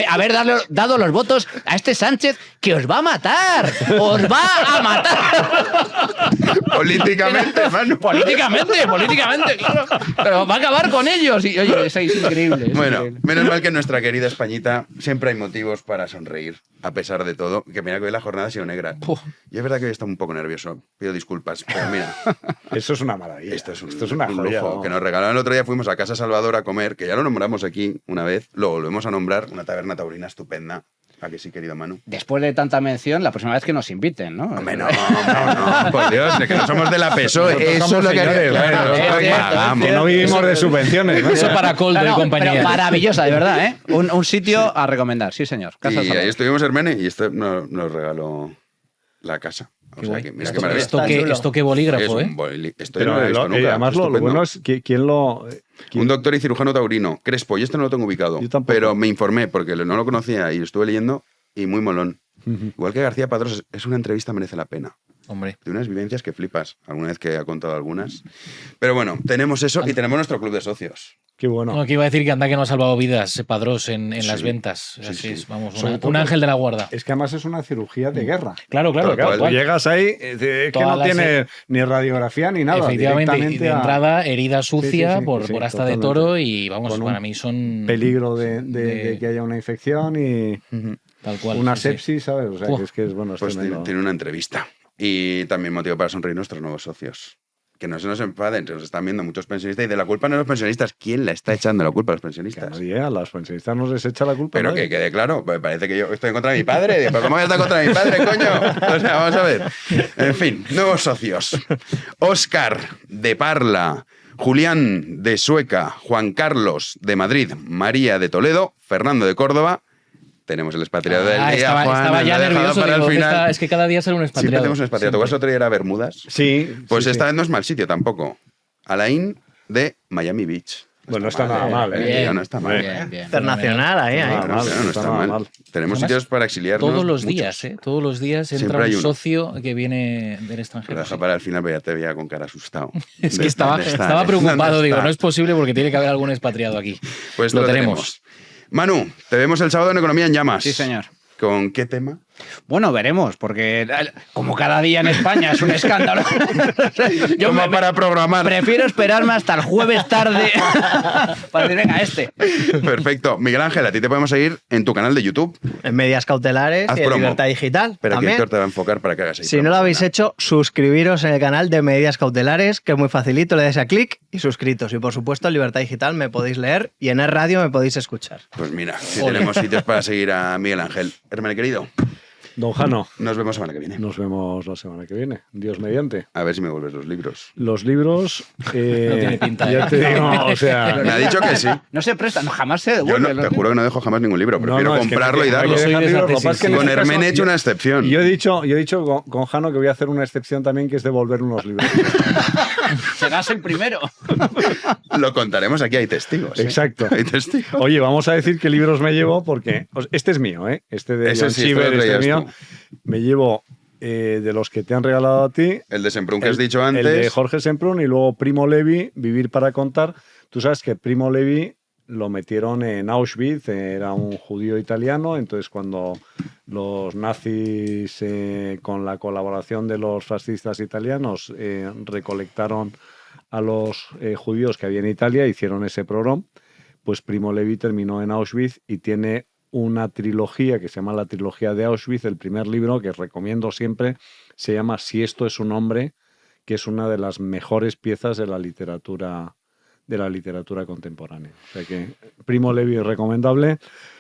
haber dado los votos a este Sánchez que os va a matar. ¡Os va a matar! Políticamente, Manu. Políticamente, claro. Pero va a acabar con ellos. Y oye, es increíble. es Bueno, increíble. menos mal que en nuestra querida Españita siempre hay motivos para sonreír, a pesar de todo. Que mira que hoy la jornada ha sido negra. Y es verdad que hoy está un poco nervioso. Pido disculpas, pero mira, Eso es una maravilla. esto es una un joya. lujo ¿no? que nos regalaron el otro día. Fuimos a Casa Salvador a comer, que ya lo nombramos aquí una vez, lo volvemos a nombrar, una taberna taurina estupenda. ¿A que sí, querido Manu? Después de tanta mención, la próxima vez que nos inviten, ¿no? Hombre, no, por Dios, de que no somos de la PSOE. Nosotros Eso somos es lo que señores, claro, bueno, nosotros es cierto, pagamos. Que no vivimos de subvenciones. ¿no? Eso para Coldo y compañía. Pero maravillosa, de verdad, ¿eh? Un sitio a recomendar, sí, señor. Casa Y Salvador. ahí estuvimos Hermene y esto nos regaló la casa. O sea que mira qué maravilla. Esto qué bolígrafo, Es ¿eh? un esto Pero yo no lo he visto nunca. además lo Estupendo. bueno es que quién lo... Un doctor y cirujano taurino, Crespo, y esto no lo tengo ubicado, Yo tampoco. pero me informé porque no lo conocía y lo estuve leyendo y muy molón. Igual que García Padrós, es una entrevista merece la pena. Hombre. De unas vivencias que flipas, alguna vez que ha contado algunas. Pero bueno, tenemos eso y tenemos nuestro club de socios. Qué bueno. No, que iba a decir que anda que no ha salvado vidas Padrós en las Sí, ventas. sí, Así sí. es, vamos, Sobre todo un ángel de la guarda. Es que además es una cirugía de guerra. Claro, Tal cual. Tú llegas ahí, es que Todas no las- tiene ni radiografía ni nada. Efectivamente, y directamente de a entrada, herida sucia sí, por sí, asta de totalmente. toro y vamos, Con un para mí son... peligro de que haya una infección y Tal cual. una sí, sí. sepsis, ¿sabes? O sea, que es bueno, es Pues tremendo. tiene una entrevista. Y también motivo para sonreír nuestros nuevos socios. Que no se nos enfaden, que nos están viendo muchos pensionistas y de la culpa no a los pensionistas. ¿Quién le está echando la culpa a los pensionistas? Nadie, a los pensionistas no les echa la culpa. Pero nadie. que quede claro, pues parece que yo estoy en contra de mi padre. ¿Pero cómo voy a estar contra mi padre, coño? O sea, vamos a ver. En fin, nuevos socios. Óscar de Parla, Julián de Sueca, Juan Carlos de Madrid, María de Toledo, Fernando de Córdoba. Tenemos el expatriado del día, estaba Juan, ya me lo ha dejado nervioso. para el Digo, final. es que cada día sale un Siempre expatriado. tenemos un expatriado. ¿Te acuerdas otro día era Bermudas? Sí. Pues sí, esta sí. vez no es mal sitio tampoco. Alain de Miami Beach. Bueno, no está nada mal, ¿eh? Bien, no está mal. Internacional, ahí, ahí. Nada mal, No está mal. Tenemos Además, sitios para exiliarnos. Todos los muchos. días, ¿eh? Todos los días Siempre entra hay un uno. socio que viene del Lo extranjero. deja sí. para el final, pero ya te veía con cara asustado. Es que estaba preocupado, digo, no es posible porque tiene que haber algún expatriado aquí. Pues lo lo tenemos. Manu, te vemos el sábado en Economía en Llamas. Sí, señor. ¿Con qué tema? Bueno, veremos, porque como cada día en España es un escándalo. Yo para programar. Prefiero esperarme hasta el jueves tarde para decir, venga, Perfecto. Miguel Ángel, a ti te podemos seguir en tu canal de YouTube. En Medias Cautelares y en Libertad Digital. Pero también. aquí Héctor te va a enfocar para que hagas ahí. Si no lo habéis hecho, suscribiros en el canal de Medidas Cautelares, que es muy facilito, le dais a clic y suscritos. Y por supuesto, en Libertad Digital me podéis leer y en Radio me podéis escuchar. Pues mira, si tenemos sitios para seguir a Miguel Ángel. Hermano querido. Don Jano. Nos vemos semana que viene. Nos vemos la semana que viene. Dios mediante. A ver si me vuelves los libros. Los libros... no tiene pinta. Ya te digo, o sea... Me ha dicho que sí. No se prestan, jamás se devuelven. Yo te juro que no dejo jamás ningún libro. Prefiero comprarlo y darlo. Con Hermen he hecho una excepción. Yo he dicho con Jano que voy a hacer una excepción también, que es devolver unos libros. Serás el primero. Lo contaremos, aquí hay testigos. Exacto. Hay testigos. Oye, vamos a decir qué libros me llevo, porque este es mío, ¿eh? Este de John Cheever, este es mío. Me llevo de los que te han regalado a ti. El de Semprún que has dicho antes. El de Jorge Semprún y luego Primo Levi, Vivir para contar. Tú sabes que Primo Levi lo metieron en Auschwitz, era un judío italiano, entonces cuando los nazis, con la colaboración de los fascistas italianos, recolectaron a los judíos que había en Italia, hicieron ese pogrom, pues Primo Levi terminó en Auschwitz y tiene una trilogía que se llama la trilogía de Auschwitz. El primer libro, que recomiendo siempre, se llama Si esto es un hombre, que es una de las mejores piezas de la literatura contemporánea. O sea que Primo Levi es recomendable.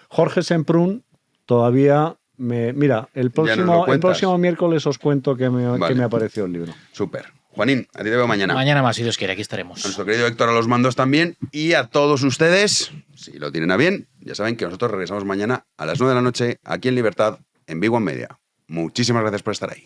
Jorge Semprún todavía mira, el próximo miércoles os cuento que me apareció el libro. Súper. Juanín, a ti te veo mañana. Mañana más, si Dios quiere, aquí estaremos. A nuestro querido Héctor a los mandos también. Y a todos ustedes, si lo tienen a bien, ya saben que nosotros regresamos mañana a las 9 de la noche aquí en Libertad, en Big One Media. Muchísimas gracias por estar ahí.